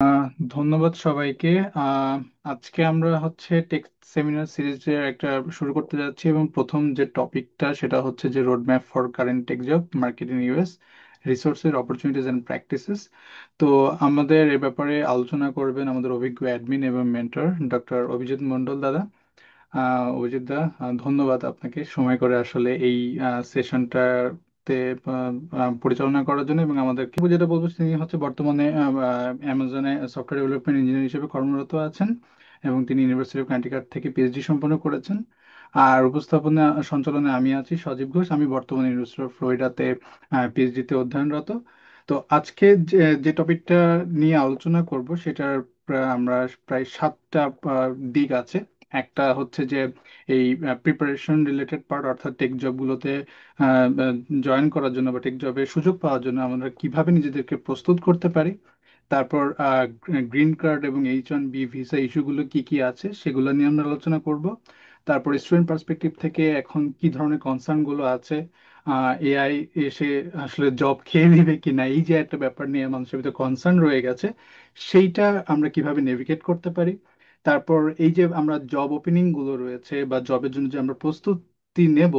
আহ, ধন্যবাদ সবাইকে। আহ, আজকে আমরা হচ্ছে টেক সেমিনার সিরিজের একটা শুরু করতে যাচ্ছি এবং প্রথম যে টপিকটা সেটা হচ্ছে যে road map for current tech job market in US, রিসোর্সের অপরচুনিটিজ অ্যান্ড প্র্যাকটিসেস। তো আমাদের এ ব্যাপারে আলোচনা করবেন আমাদের অভিজ্ঞ অ্যাডমিন এবং মেন্টর ডক্টর অভিজিৎ মন্ডল দাদা। অভিজিৎ দা, ধন্যবাদ আপনাকে সময় করে আসলে এই সেশনটাতে পরিচালনা করার জন্য এবং আমাদেরকে যেটা বলবো তিনি হচ্ছে বর্তমানে অ্যামাজনে সফটওয়্যার ডেভেলপমেন্ট ইঞ্জিনিয়ার হিসেবে কর্মরত আছেন এবং তিনি ইউনিভার্সিটি অফ কানেটিকাট থেকে পিএইচডি সম্পন্ন করেছেন। আর উপস্থাপনা সঞ্চালনে আমি আছি সজীব ঘোষ, আমি বর্তমানে ইউনিভার্সিটি অফ ফ্লোরিডাতে পিএইচডিতে অধ্যয়নরত। তো আজকে যে যে টপিকটা নিয়ে আলোচনা করব সেটার আমরা প্রায় সাতটা দিক আছে। একটা হচ্ছে যে এই প্রিপারেশন রিলেটেড পার্ট, অর্থাৎ টেক জবগুলোতে জয়েন করার জন্য বা টেক জবে সুযোগ পাওয়ার জন্য আমরা কিভাবে নিজেদেরকে প্রস্তুত করতে পারি। তারপর গ্রিন কার্ড এবং H1B ভিসা ইস্যুগুলো কি কি আছে সেগুলো নিয়ে আমরা আলোচনা করব। তারপর স্টুডেন্ট পার্সপেক্টিভ থেকে এখন কি ধরনের কনসার্ন গুলো আছে, এআই এসে আসলে জব খেয়ে নেবে কিনা, এই যে একটা ব্যাপার নিয়ে মানুষের ভিতরে কনসার্ন রয়ে গেছে, সেইটা আমরা কিভাবে নেভিগেট করতে পারি। তারপর এই যে আমরা জব ওপেনিং গুলো রয়েছে বা জবের জন্য যে আমরা প্রস্তুতি নেব,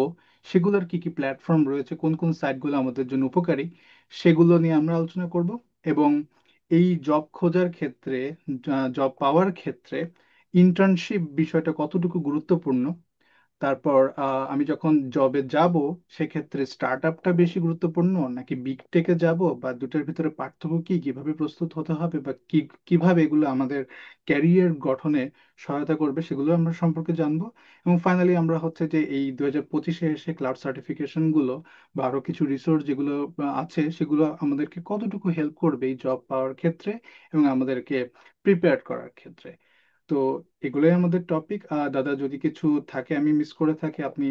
সেগুলোর কি কি প্ল্যাটফর্ম রয়েছে, কোন কোন সাইটগুলো আমাদের জন্য উপকারী, সেগুলো নিয়ে আমরা আলোচনা করব। এবং এই জব খোঁজার ক্ষেত্রে, জব পাওয়ার ক্ষেত্রে ইন্টার্নশিপ বিষয়টা কতটুকু গুরুত্বপূর্ণ। তারপর আমি যখন জবে যাব সেক্ষেত্রে স্টার্ট আপটা বেশি গুরুত্বপূর্ণ নাকি বিগ টেকে যাব, বা দুটোর ভিতরে পার্থক্য কি, কিভাবে প্রস্তুত হতে হবে, বা কিভাবে এগুলো আমাদের ক্যারিয়ার গঠনে সহায়তা করবে, সেগুলো আমরা সম্পর্কে জানবো। এবং ফাইনালি আমরা হচ্ছে যে এই 2025-এ এসে ক্লাউড সার্টিফিকেশন গুলো বা আরো কিছু রিসোর্স যেগুলো আছে সেগুলো আমাদেরকে কতটুকু হেল্প করবে এই জব পাওয়ার ক্ষেত্রে এবং আমাদেরকে প্রিপেয়ার করার ক্ষেত্রে। তো এগুলোই আমাদের টপিক। দাদা, যদি কিছু থাকে আমি মিস করে থাকি আপনি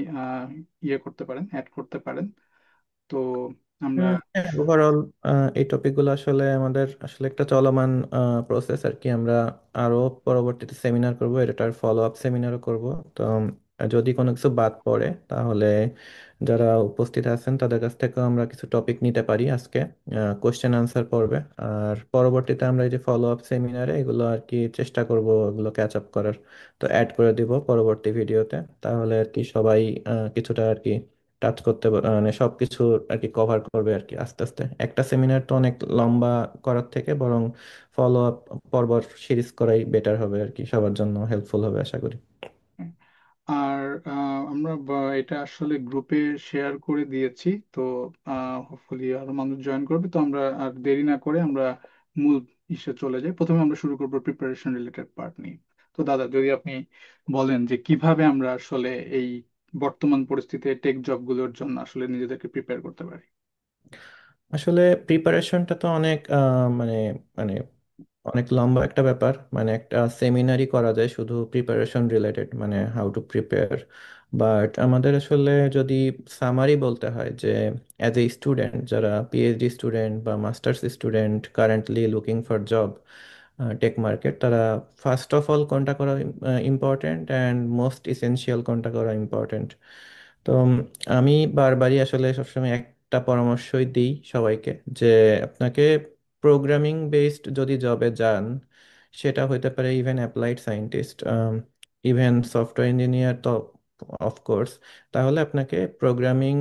ইয়ে করতে পারেন, অ্যাড করতে পারেন। তো আমরা ওভারঅল এই টপিকগুলো আসলে আমাদের আসলে একটা চলমান প্রসেস আর কি। আমরা আরো পরবর্তীতে সেমিনার করব, এটার ফলো আপ সেমিনারও করব। তো যদি কোনো কিছু বাদ পড়ে তাহলে যারা উপস্থিত আছেন তাদের কাছ থেকে আমরা কিছু টপিক নিতে পারি আজকে কোশ্চেন আনসার পর্বে। আর পরবর্তীতে আমরা এই যে ফলো আপ সেমিনারে এগুলো আর কি চেষ্টা করব এগুলো ক্যাচ আপ করার। তো অ্যাড করে দিব পরবর্তী ভিডিওতে, তাহলে আর কি সবাই কিছুটা আর কি টাচ করতে মানে সবকিছু আর কি কভার করবে আর কি আস্তে আস্তে। একটা সেমিনার তো অনেক লম্বা করার থেকে বরং ফলো আপ পর্ব সিরিজ করাই বেটার হবে আর কি, সবার জন্য হেল্পফুল হবে আশা করি। আর আমরা এটা আসলে গ্রুপে শেয়ার করে দিয়েছি। তো হোপফুলি আরো মানুষ জয়েন করবে। তো আমরা আর দেরি না করে আমরা মূল ইসে চলে যাই। প্রথমে আমরা শুরু করবো প্রিপারেশন রিলেটেড পার্ট নিয়ে। তো দাদা, যদি আপনি বলেন যে কিভাবে আমরা আসলে এই বর্তমান পরিস্থিতিতে টেক জবগুলোর জন্য আসলে নিজেদেরকে প্রিপেয়ার করতে পারি। আসলে প্রিপারেশনটা তো অনেক মানে মানে অনেক লম্বা একটা ব্যাপার। মানে একটা সেমিনারই করা যায় শুধু প্রিপারেশন রিলেটেড, মানে হাউ টু প্রিপেয়ার। বাট আমাদের আসলে যদি সামারি বলতে হয় যে অ্যাজ এ স্টুডেন্ট, যারা পিএইচডি স্টুডেন্ট বা masters student currently looking for job tech market, তারা ফার্স্ট অফ অল কোনটা করা ইম্পর্টেন্ট অ্যান্ড মোস্ট ইসেনশিয়াল কোনটা করা ইম্পর্টেন্ট। তো আমি বারবারই আসলে সবসময় একটা পরামর্শই দিই সবাইকে যে আপনাকে প্রোগ্রামিং বেসড যদি জবে যান, সেটা হতে পারে even applied scientist, even software engineer, তো অফকোর্স, তাহলে আপনাকে প্রোগ্রামিং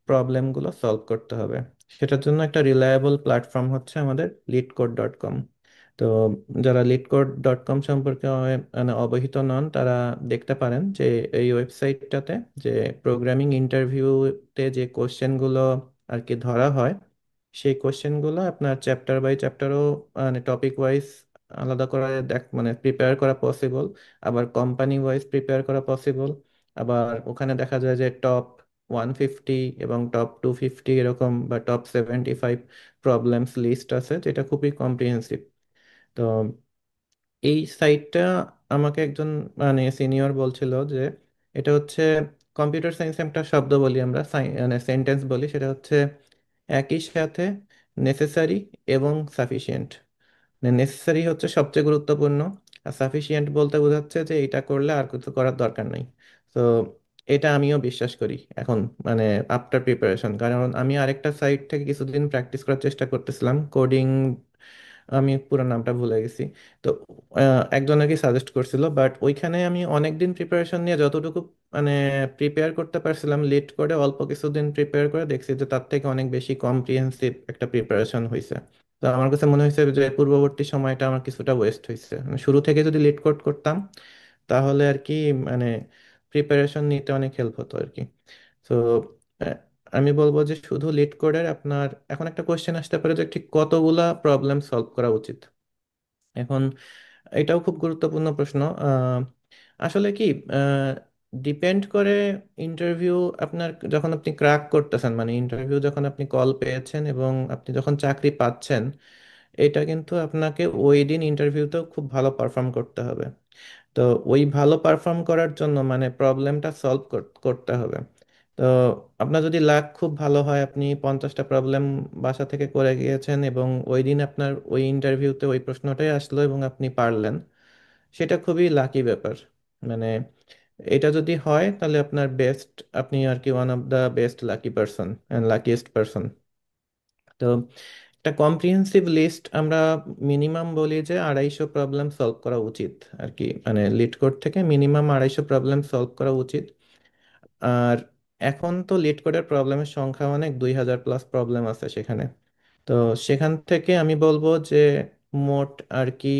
প্রবলেমগুলো সলভ করতে হবে। সেটার জন্য একটা রিলায়েবল প্ল্যাটফর্ম হচ্ছে আমাদের লিডকোড.কম। তো যারা লিডকোড.কম সম্পর্কে মানে অবহিত নন, তারা দেখতে পারেন যে এই ওয়েবসাইটটাতে যে প্রোগ্রামিং ইন্টারভিউতে যে কোশ্চেনগুলো আর কি ধরা হয়, সেই কোশ্চেনগুলো আপনার চ্যাপ্টার বাই চ্যাপ্টারও মানে টপিক ওয়াইজ আলাদা করে মানে প্রিপেয়ার করা পসিবল, আবার কোম্পানি ওয়াইজ প্রিপেয়ার করা পসিবল। আবার ওখানে দেখা যায় যে টপ 150 এবং টপ 250 এরকম বা টপ 75 প্রবলেমস লিস্ট আছে, যেটা খুবই কম্প্রিহেন্সিভ। তো এই সাইটটা আমাকে একজন মানে সিনিয়র বলছিল যে এটা হচ্ছে কম্পিউটার সায়েন্স, একটা শব্দ বলি আমরা, মানে সেন্টেন্স বলি, সেটা হচ্ছে একই সাথে নেসেসারি এবং সাফিসিয়েন্ট। নেসেসারি হচ্ছে সবচেয়ে গুরুত্বপূর্ণ, আর সাফিসিয়েন্ট বলতে বোঝাচ্ছে যে এটা করলে আর কিছু করার দরকার নেই। তো এটা আমিও বিশ্বাস করি এখন, মানে আফটার প্রিপারেশন। কারণ আমি আরেকটা সাইট থেকে কিছুদিন প্র্যাকটিস করার চেষ্টা করতেছিলাম কোডিং আমি পুরো নামটা ভুলে গেছি। তো একজন আর কি সাজেস্ট করছিল, বাট ওইখানে আমি অনেকদিন প্রিপারেশন নিয়ে যতটুকু মানে প্রিপেয়ার করতে পারছিলাম, লিড করে অল্প কিছুদিন প্রিপেয়ার করে দেখছি যে তার থেকে অনেক বেশি কম্প্রিহেন্সিভ একটা প্রিপারেশন হয়েছে। তো আমার কাছে মনে হয়েছে যে পূর্ববর্তী সময়টা আমার কিছুটা ওয়েস্ট হয়েছে, মানে শুরু থেকে যদি লিড কোড করতাম তাহলে আর কি মানে প্রিপারেশন নিতে অনেক হেল্প হতো আর কি। তো আমি বলবো যে শুধু লিড কোডের আপনার এখন একটা কোয়েশ্চেন আসতে পারে যে ঠিক কতগুলা প্রবলেম সলভ করা উচিত। এখন এটাও খুব গুরুত্বপূর্ণ প্রশ্ন। আসলে কি ডিপেন্ড করে ইন্টারভিউ আপনার, যখন আপনি ক্র্যাক করতেছেন মানে ইন্টারভিউ যখন আপনি কল পেয়েছেন এবং আপনি যখন চাকরি পাচ্ছেন, এটা কিন্তু আপনাকে ওই দিন ইন্টারভিউতেও খুব ভালো পারফর্ম করতে হবে। তো ওই ভালো পারফর্ম করার জন্য মানে প্রবলেমটা সলভ করতে হবে। তো আপনার যদি লাক খুব ভালো হয়, আপনি 50টা প্রবলেম বাসা থেকে করে গিয়েছেন এবং ওই দিন আপনার ওই ইন্টারভিউতে ওই প্রশ্নটাই আসলো এবং আপনি পারলেন, সেটা খুবই লাকি ব্যাপার। মানে এটা যদি হয় তাহলে আপনার বেস্ট, আপনি আর কি one of the best lucky person and luckiest person. তো একটা কম্প্রিহেন্সিভ লিস্ট আমরা মিনিমাম বলি যে 250 প্রবলেম সলভ করা উচিত আর কি, মানে লিড কোড থেকে মিনিমাম 250 প্রবলেম সলভ করা উচিত। আর এখন তো লিড কোডের প্রবলেমের সংখ্যা অনেক, 2000+ প্রবলেম আছে সেখানে। তো সেখান থেকে আমি বলবো যে মোট আর কি,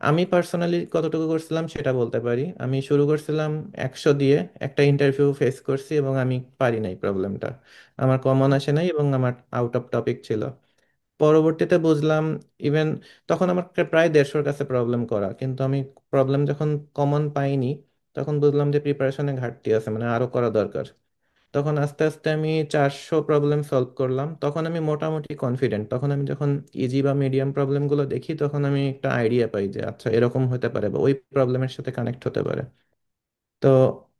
আমি পার্সোনালি কতটুকু করছিলাম সেটা বলতে পারি। আমি শুরু করছিলাম 100 দিয়ে, একটা ইন্টারভিউ ফেস করছি এবং আমি পারি নাই প্রবলেমটা, আমার কমন আসে নাই এবং আমার আউট অফ টপিক ছিল। পরবর্তীতে বুঝলাম ইভেন তখন আমার প্রায় 150-র কাছে প্রবলেম করা, কিন্তু আমি প্রবলেম যখন কমন পাইনি তখন বুঝলাম যে প্রিপারেশনে ঘাটতি আছে, মানে আরো করা দরকার। তখন আস্তে আস্তে আমি 400 প্রবলেম সলভ করলাম, তখন আমি মোটামুটি কনফিডেন্ট। তখন আমি যখন ইজি বা মিডিয়াম প্রবলেমগুলো দেখি তখন আমি একটা আইডিয়া পাই যে আচ্ছা এরকম হতে পারে বা ওই প্রবলেমের সাথে কানেক্ট হতে পারে। তো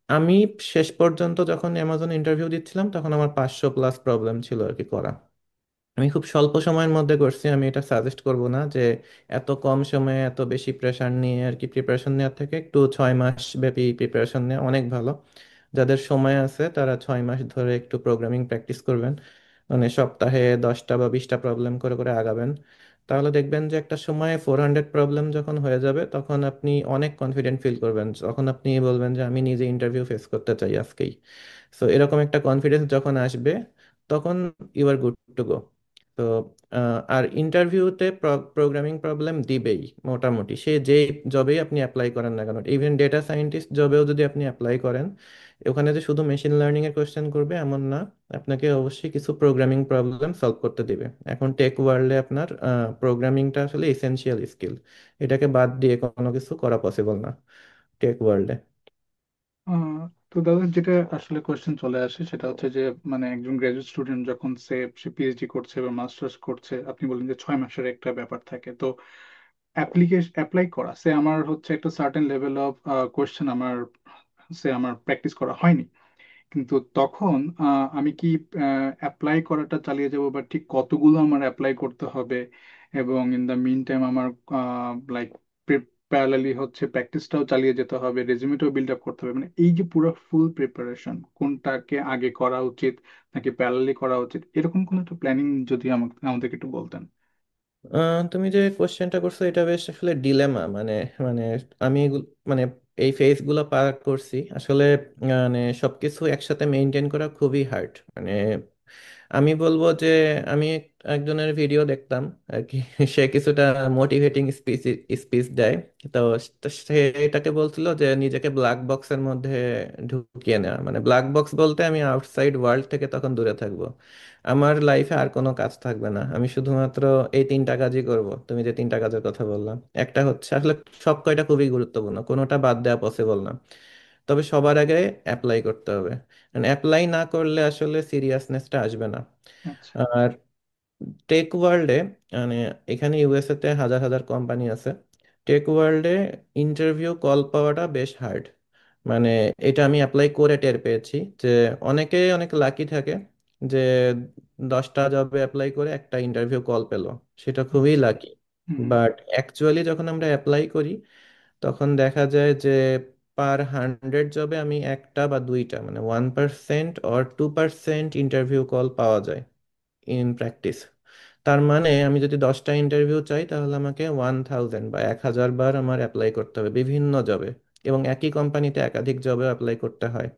আমি শেষ পর্যন্ত যখন অ্যামাজন ইন্টারভিউ দিচ্ছিলাম তখন আমার 500+ প্রবলেম ছিল আর কি করা। আমি খুব স্বল্প সময়ের মধ্যে করছি, আমি এটা সাজেস্ট করব না যে এত কম সময়ে এত বেশি প্রেশার নিয়ে আর কি প্রিপারেশন নেওয়ার থেকে একটু 6 মাস ব্যাপী প্রিপারেশন নেওয়া অনেক ভালো। যাদের সময় আছে তারা 6 মাস ধরে একটু প্রোগ্রামিং প্র্যাকটিস করবেন, মানে সপ্তাহে 10টা বা 20টা প্রবলেম করে করে আগাবেন। তাহলে দেখবেন যে একটা সময়ে 400 প্রবলেম যখন হয়ে যাবে তখন আপনি অনেক কনফিডেন্ট ফিল করবেন, তখন আপনি বলবেন যে আমি নিজে ইন্টারভিউ ফেস করতে চাই আজকেই। সো এরকম একটা কনফিডেন্স যখন আসবে তখন you are good to go. তো আর ইন্টারভিউতে প্রোগ্রামিং প্রবলেম দিবেই মোটামুটি, সে যে জবেই আপনি অ্যাপ্লাই করেন না কেন, ইভেন ডেটা সায়েন্টিস্ট জবেও যদি আপনি অ্যাপ্লাই করেন, ওখানে যে শুধু মেশিন লার্নিং এর কোশ্চেন করবে এমন না, আপনাকে অবশ্যই কিছু প্রোগ্রামিং প্রবলেম সলভ করতে দিবে। এখন টেক ওয়ার্ল্ডে আপনার প্রোগ্রামিংটা আসলে এসেনশিয়াল স্কিল, এটাকে বাদ দিয়ে কোনো কিছু করা পসিবল না টেক ওয়ার্ল্ডে। আহ, তো দাদা, যেটা আসলে কোয়েশ্চেন চলে আসে সেটা হচ্ছে যে মানে একজন গ্রাজুয়েট স্টুডেন্ট যখন সে পিএইচডি করছে বা মাস্টার্স করছে, আপনি বললেন যে 6 মাসের একটা ব্যাপার থাকে, তো অ্যাপ্লাই করা সে আমার হচ্ছে একটা সার্টেন লেভেল অফ কোয়েশ্চেন আমার প্র্যাকটিস করা হয়নি, কিন্তু তখন আমি কি অ্যাপ্লাই করাটা চালিয়ে যাব, বা ঠিক কতগুলো আমার অ্যাপ্লাই করতে হবে, এবং ইন দ্য মিন টাইম আমার লাইক প্যারালালি হচ্ছে প্র্যাকটিসটাও চালিয়ে যেতে হবে, রেজিউমেটাও বিল্ড আপ করতে হবে, মানে এই যে পুরো ফুল প্রিপারেশন কোনটাকে আগে করা উচিত নাকি প্যারালালি করা উচিত, এরকম কোনো একটা প্ল্যানিং যদি আমাদেরকে একটু বলতেন। তুমি যে কোশ্চেনটা করছো এটা বেশ আসলে ডিলেমা, মানে মানে আমি মানে এই ফেজ গুলো পার করছি আসলে। মানে সবকিছু একসাথে মেনটেন করা খুবই হার্ড। মানে আমি বলবো যে আমি একজনের ভিডিও দেখতাম আর কি, সে কিছুটা মোটিভেটিং স্পিচ স্পিচ দেয়। তো তো সে এটাকে বলছিল যে নিজেকে ব্ল্যাক বক্সের মধ্যে ঢুকিয়ে নেওয়া, মানে ব্ল্যাক বক্স বলতে আমি আউটসাইড ওয়ার্ল্ড থেকে তখন দূরে থাকবো, আমার লাইফে আর কোনো কাজ থাকবে না, আমি শুধুমাত্র এই 3টা কাজই করব। তুমি যে 3টা কাজের কথা বললাম, একটা হচ্ছে আসলে সব কয়টা খুবই গুরুত্বপূর্ণ, কোনোটা বাদ দেওয়া পসিবল না। তবে সবার আগে অ্যাপ্লাই করতে হবে, অ্যাপ্লাই না করলে আসলে সিরিয়াসনেসটা আসবে না। আচ্ছা। আর টেক ওয়ার্ল্ডে মানে এখানে ইউএসএ তে হাজার হাজার কোম্পানি আছে, টেক ওয়ার্ল্ডে ইন্টারভিউ কল পাওয়াটা বেশ হার্ড। মানে এটা আমি অ্যাপ্লাই করে টের পেয়েছি যে অনেকে অনেক লাকি থাকে যে 10টা জবে অ্যাপ্লাই করে একটা ইন্টারভিউ কল পেলো, সেটা খুবই আচ্ছা। লাকি। হুম। বাট অ্যাকচুয়ালি যখন আমরা অ্যাপ্লাই করি তখন দেখা যায় যে পার 100 জবে আমি একটা বা দুইটা, মানে 1% অর 2% ইন্টারভিউ কল পাওয়া যায় ইন প্র্যাকটিস। তার মানে আমি যদি 10টা ইন্টারভিউ চাই তাহলে আমাকে 1000 বা 1000 বার আমার অ্যাপ্লাই করতে হবে বিভিন্ন জবে, এবং একই কোম্পানিতে একাধিক জবে অ্যাপ্লাই করতে হয়।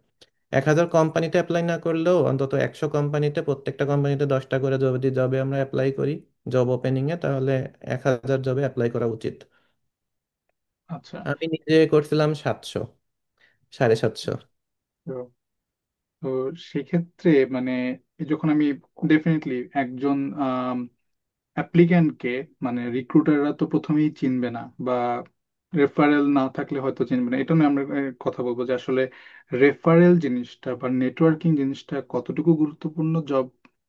1000 কোম্পানিতে অ্যাপ্লাই না করলেও অন্তত 100 কোম্পানিতে, প্রত্যেকটা কোম্পানিতে 10টা করে যদি জবে আমরা অ্যাপ্লাই করি জব ওপেনিংয়ে, তাহলে 1000 জবে অ্যাপ্লাই করা উচিত। আচ্ছা। আমি নিজে করছিলাম 700, 750। তো তো সেক্ষেত্রে মানে যখন আমি ডেফিনেটলি একজন অ্যাপ্লিক্যান্টকে, মানে রিক্রুটাররা তো প্রথমেই চিনবে না, বা রেফারেল না থাকলে হয়তো চিনবে না। এটা নিয়ে আমরা কথা বলবো যে আসলে রেফারেল জিনিসটা বা নেটওয়ার্কিং জিনিসটা কতটুকু গুরুত্বপূর্ণ জব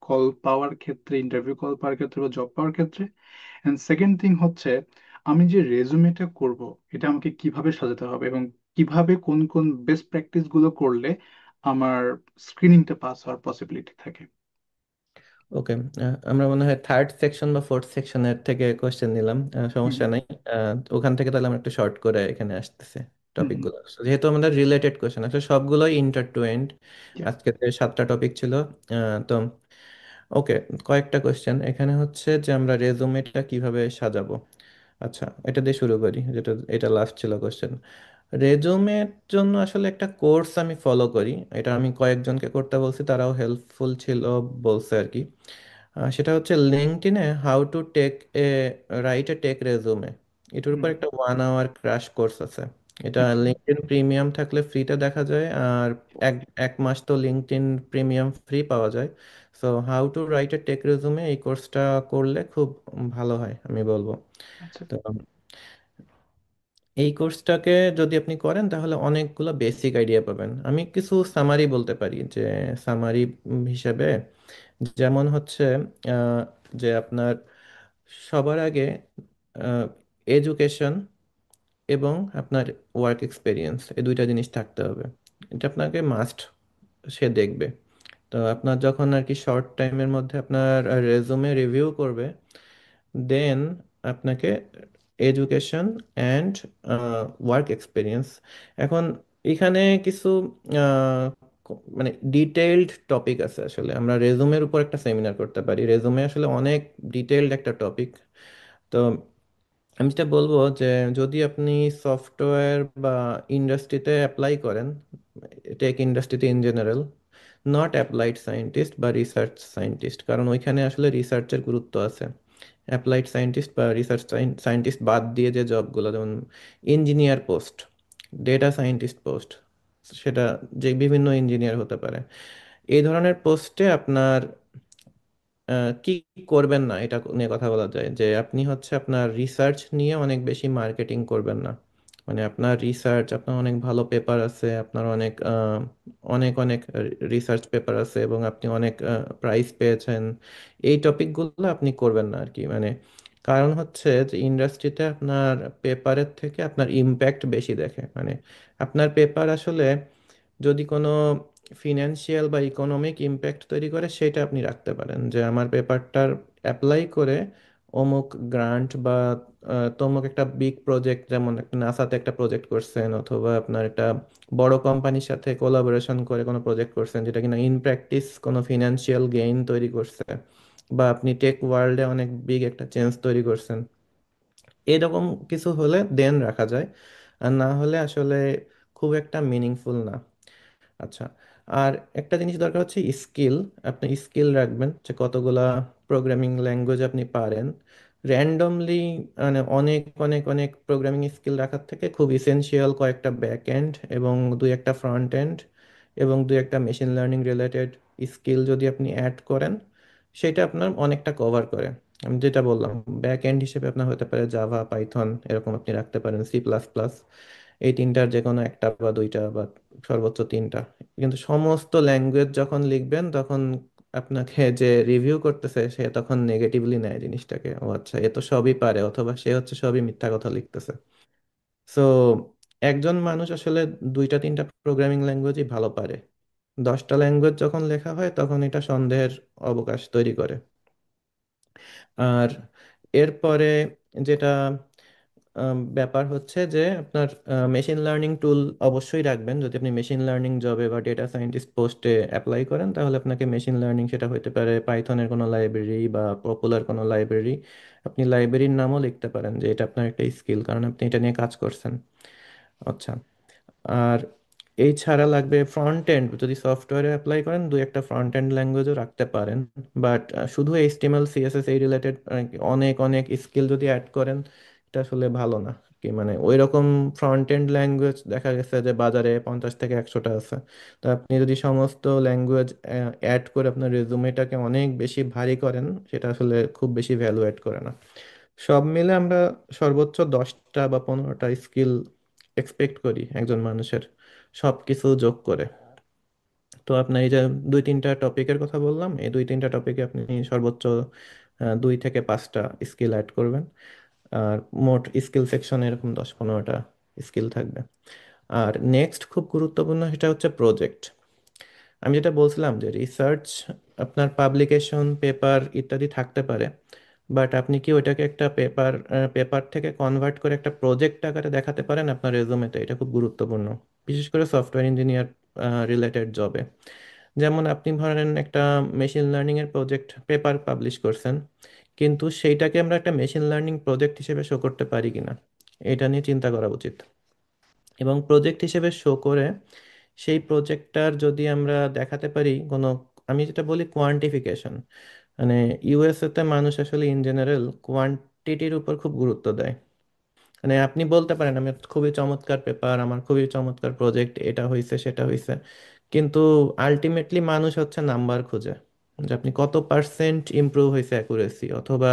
কল পাওয়ার ক্ষেত্রে, ইন্টারভিউ কল পাওয়ার ক্ষেত্রে বা জব পাওয়ার ক্ষেত্রে। এন্ড সেকেন্ড থিং হচ্ছে, আমি যে রেজুমেটা করব এটা আমাকে কিভাবে সাজাতে হবে, এবং কিভাবে কোন কোন বেস্ট প্র্যাকটিস গুলো করলে আমার স্ক্রিনিংটা পাস হওয়ার পসিবিলিটি থাকে। ওকে, আমরা মনে হয় থার্ড সেকশন বা ফোর্থ সেকশনের থেকে কোশ্চেন নিলাম, হুম সমস্যা নাই। ওখান থেকে তাহলে আমরা একটু শর্ট করে এখানে আসতেছে হুম হুম। টপিকগুলো, যেহেতু আমাদের রিলেটেড কোশ্চেন আসলে সবগুলোই ইন্টার টু এন্ড। Yeah. আজকে যে 7টা টপিক ছিল, তো ওকে, কয়েকটা কোশ্চেন এখানে হচ্ছে যে আমরা রেজুমেটা কিভাবে সাজাবো। আচ্ছা, এটা দিয়ে শুরু করি, যেটা এটা লাস্ট ছিল কোশ্চেন। রেজুমের জন্য আসলে একটা কোর্স আমি ফলো করি, এটা আমি কয়েকজনকে করতে বলছি, তারাও হেল্পফুল ছিল বলছে আর কি। সেটা হচ্ছে লিঙ্কডইনে how to take a right a tech resume, এটার উপর হুম। একটা 1 আওয়ার ক্র্যাশ কোর্স আছে। এটা আচ্ছা লিঙ্কডইন প্রিমিয়াম থাকলে ফ্রিতে দেখা যায়, আর এক এক মাস তো লিঙ্কডইন প্রিমিয়াম ফ্রি পাওয়া যায়। So how to write a tech resume এই কোর্সটা করলে খুব ভালো হয় আমি বলবো। আচ্ছা। তো এই কোর্সটাকে যদি আপনি করেন তাহলে অনেকগুলো বেসিক আইডিয়া পাবেন। আমি কিছু সামারি বলতে পারি, যে সামারি হিসেবে যেমন হচ্ছে আহ, যে আপনার সবার আগে এডুকেশন এবং আপনার ওয়ার্ক এক্সপিরিয়েন্স, এই দুইটা জিনিস থাকতে হবে। এটা আপনাকে মাস্ট, সে দেখবে। তো আপনার যখন আর কি শর্ট টাইমের মধ্যে আপনার রেজুমে রিভিউ করবে, দেন আপনাকে এডুকেশন অ্যান্ড ওয়ার্ক এক্সপিরিয়েন্স। এখন এখানে কিছু আহ, মানে ডিটেইলড টপিক আছে, আসলে আমরা রেজুমের উপর একটা সেমিনার করতে পারি, রেজুমে আসলে অনেক ডিটেইলড একটা টপিক। তো আমি যেটা বলবো যে যদি আপনি সফটওয়্যার বা ইন্ডাস্ট্রিতে অ্যাপ্লাই করেন, টেক ইন্ডাস্ট্রিতে in general, not applied scientist বা রিসার্চ সায়েন্টিস্ট, কারণ ওইখানে আসলে রিসার্চের গুরুত্ব আছে। অ্যাপ্লাইড সায়েন্টিস্ট বা রিসার্চ সায়েন্টিস্ট বাদ দিয়ে যে জবগুলো, যেমন engineer post, data scientist post, সেটা যে বিভিন্ন ইঞ্জিনিয়ার হতে পারে, এই ধরনের পোস্টে আপনার কি করবেন না এটা নিয়ে কথা বলা যায়, যে আপনি হচ্ছে আপনার রিসার্চ নিয়ে অনেক বেশি মার্কেটিং করবেন না। মানে আপনার রিসার্চ, আপনার অনেক ভালো পেপার আছে, আপনার অনেক অনেক অনেক রিসার্চ পেপার আছে এবং আপনি অনেক প্রাইজ পেয়েছেন, এই টপিকগুলো আপনি করবেন না আর কি। মানে কারণ হচ্ছে যে ইন্ডাস্ট্রিতে আপনার পেপারের থেকে আপনার ইম্প্যাক্ট বেশি দেখে। মানে আপনার পেপার আসলে যদি কোনো ফিনান্সিয়াল বা ইকোনমিক ইম্প্যাক্ট তৈরি করে, সেটা আপনি রাখতে পারেন, যে আমার পেপারটার অ্যাপ্লাই করে অমুক গ্রান্ট বা তমুক একটা বিগ প্রজেক্ট, যেমন একটা নাসাতে একটা প্রজেক্ট করছেন, অথবা আপনার একটা বড় কোম্পানির সাথে কোলাবোরেশন করে কোনো প্রজেক্ট করছেন যেটা কিনা ইন প্র্যাকটিস কোনো ফিনান্সিয়াল গেইন তৈরি করছে, বা আপনি টেক ওয়ার্ল্ডে অনেক বিগ একটা চেঞ্জ তৈরি করছেন, এরকম কিছু হলে দেন রাখা যায়। আর না হলে আসলে খুব একটা মিনিংফুল না। আচ্ছা, আর একটা জিনিস দরকার হচ্ছে স্কিল। আপনি স্কিল রাখবেন যে কতগুলা প্রোগ্রামিং ল্যাঙ্গুয়েজ আপনি পারেন। র্যান্ডমলি মানে অনেক অনেক অনেক প্রোগ্রামিং স্কিল রাখার থেকে খুব ইসেনশিয়াল কয়েকটা ব্যাক এন্ড এবং দুই একটা ফ্রন্ট এন্ড এবং দুই একটা মেশিন লার্নিং রিলেটেড স্কিল যদি আপনি অ্যাড করেন, সেটা আপনার অনেকটা কভার করে। আমি যেটা বললাম, ব্যাক এন্ড হিসেবে আপনার হতে পারে জাভা, পাইথন, এরকম আপনি রাখতে পারেন, সি প্লাস প্লাস, এই তিনটার যে কোনো একটা বা দুইটা বা সর্বোচ্চ তিনটা। কিন্তু সমস্ত ল্যাঙ্গুয়েজ যখন লিখবেন তখন আপনাকে যে রিভিউ করতেছে সে তখন নেগেটিভলি নেয় জিনিসটাকে, ও আচ্ছা এ তো সবই পারে, অথবা সে হচ্ছে সবই মিথ্যা কথা লিখতেছে। সো একজন মানুষ আসলে দুইটা তিনটা প্রোগ্রামিং ল্যাঙ্গুয়েজই ভালো পারে, 10টা ল্যাঙ্গুয়েজ যখন লেখা হয় তখন এটা সন্দেহের অবকাশ তৈরি করে। আর এরপরে যেটা ব্যাপার হচ্ছে যে আপনার মেশিন লার্নিং টুল অবশ্যই রাখবেন। যদি আপনি মেশিন লার্নিং জবে বা ডেটা সায়েন্টিস্ট পোস্টে অ্যাপ্লাই করেন, তাহলে আপনাকে মেশিন লার্নিং, সেটা হতে পারে পাইথনের কোনো লাইব্রেরি বা পপুলার কোনো লাইব্রেরি, আপনি লাইব্রেরির নামও লিখতে পারেন যে এটা আপনার একটা স্কিল, কারণ আপনি এটা নিয়ে কাজ করছেন। আচ্ছা। আর এই ছাড়া লাগবে ফ্রন্ট এন্ড, যদি সফটওয়্যারে অ্যাপ্লাই করেন দুই একটা ফ্রন্ট এন্ড ল্যাঙ্গুয়েজও রাখতে পারেন। বাট শুধু এইচটিএমএল সিএসএস এই রিলেটেড অনেক অনেক স্কিল যদি অ্যাড করেন, এটা আসলে ভালো না। কি মানে ওই রকম ফ্রন্ট এন্ড ল্যাঙ্গুয়েজ দেখা গেছে যে বাজারে 50 থেকে 100টা আছে। তো আপনি যদি সমস্ত ল্যাঙ্গুয়েজ অ্যাড করে আপনার রেজুমেটাকে অনেক বেশি ভারী করেন, সেটা আসলে খুব বেশি ভ্যালু অ্যাড করে না। সব মিলে আমরা সর্বোচ্চ 10টা বা 15টা স্কিল এক্সপেক্ট করি একজন মানুষের, সব কিছু যোগ করে। তো আপনার এই যে 2-3টা টপিকের কথা বললাম, এই 2-3টা টপিকে আপনি সর্বোচ্চ 2 থেকে 5টা স্কিল অ্যাড করবেন। আর মোট স্কিল সেকশন এরকম 10-15টা স্কিল থাকবে। আর নেক্সট খুব গুরুত্বপূর্ণ, সেটা হচ্ছে প্রজেক্ট। আমি যেটা বলছিলাম যে রিসার্চ, আপনার পাবলিকেশন পেপার ইত্যাদি থাকতে পারে, বাট আপনি কি ওইটাকে একটা পেপার থেকে কনভার্ট করে একটা প্রজেক্ট আকারে দেখাতে পারেন আপনার রেজুমেতে? এটা খুব গুরুত্বপূর্ণ, বিশেষ করে সফটওয়্যার ইঞ্জিনিয়ার রিলেটেড জবে। যেমন আপনি ধরেন একটা মেশিন লার্নিং এর প্রজেক্ট পেপার পাবলিশ করছেন, কিন্তু সেইটাকে আমরা একটা মেশিন লার্নিং প্রজেক্ট হিসেবে শো করতে পারি কিনা, এটা নিয়ে চিন্তা করা উচিত। এবং প্রজেক্ট হিসেবে শো করে সেই প্রজেক্টটার যদি আমরা দেখাতে পারি কোনো, আমি যেটা বলি কোয়ান্টিফিকেশন, মানে ইউএসএ তে মানুষ আসলে ইন জেনারেল কোয়ান্টিটির উপর খুব গুরুত্ব দেয়। মানে আপনি বলতে পারেন আমি খুবই চমৎকার পেপার, আমার খুবই চমৎকার প্রজেক্ট, এটা হইছে সেটা হইছে, কিন্তু আলটিমেটলি মানুষ হচ্ছে নাম্বার খোঁজে, যে আপনি কত পার্সেন্ট ইমপ্রুভ হয়েছে অ্যাকুরেসি, অথবা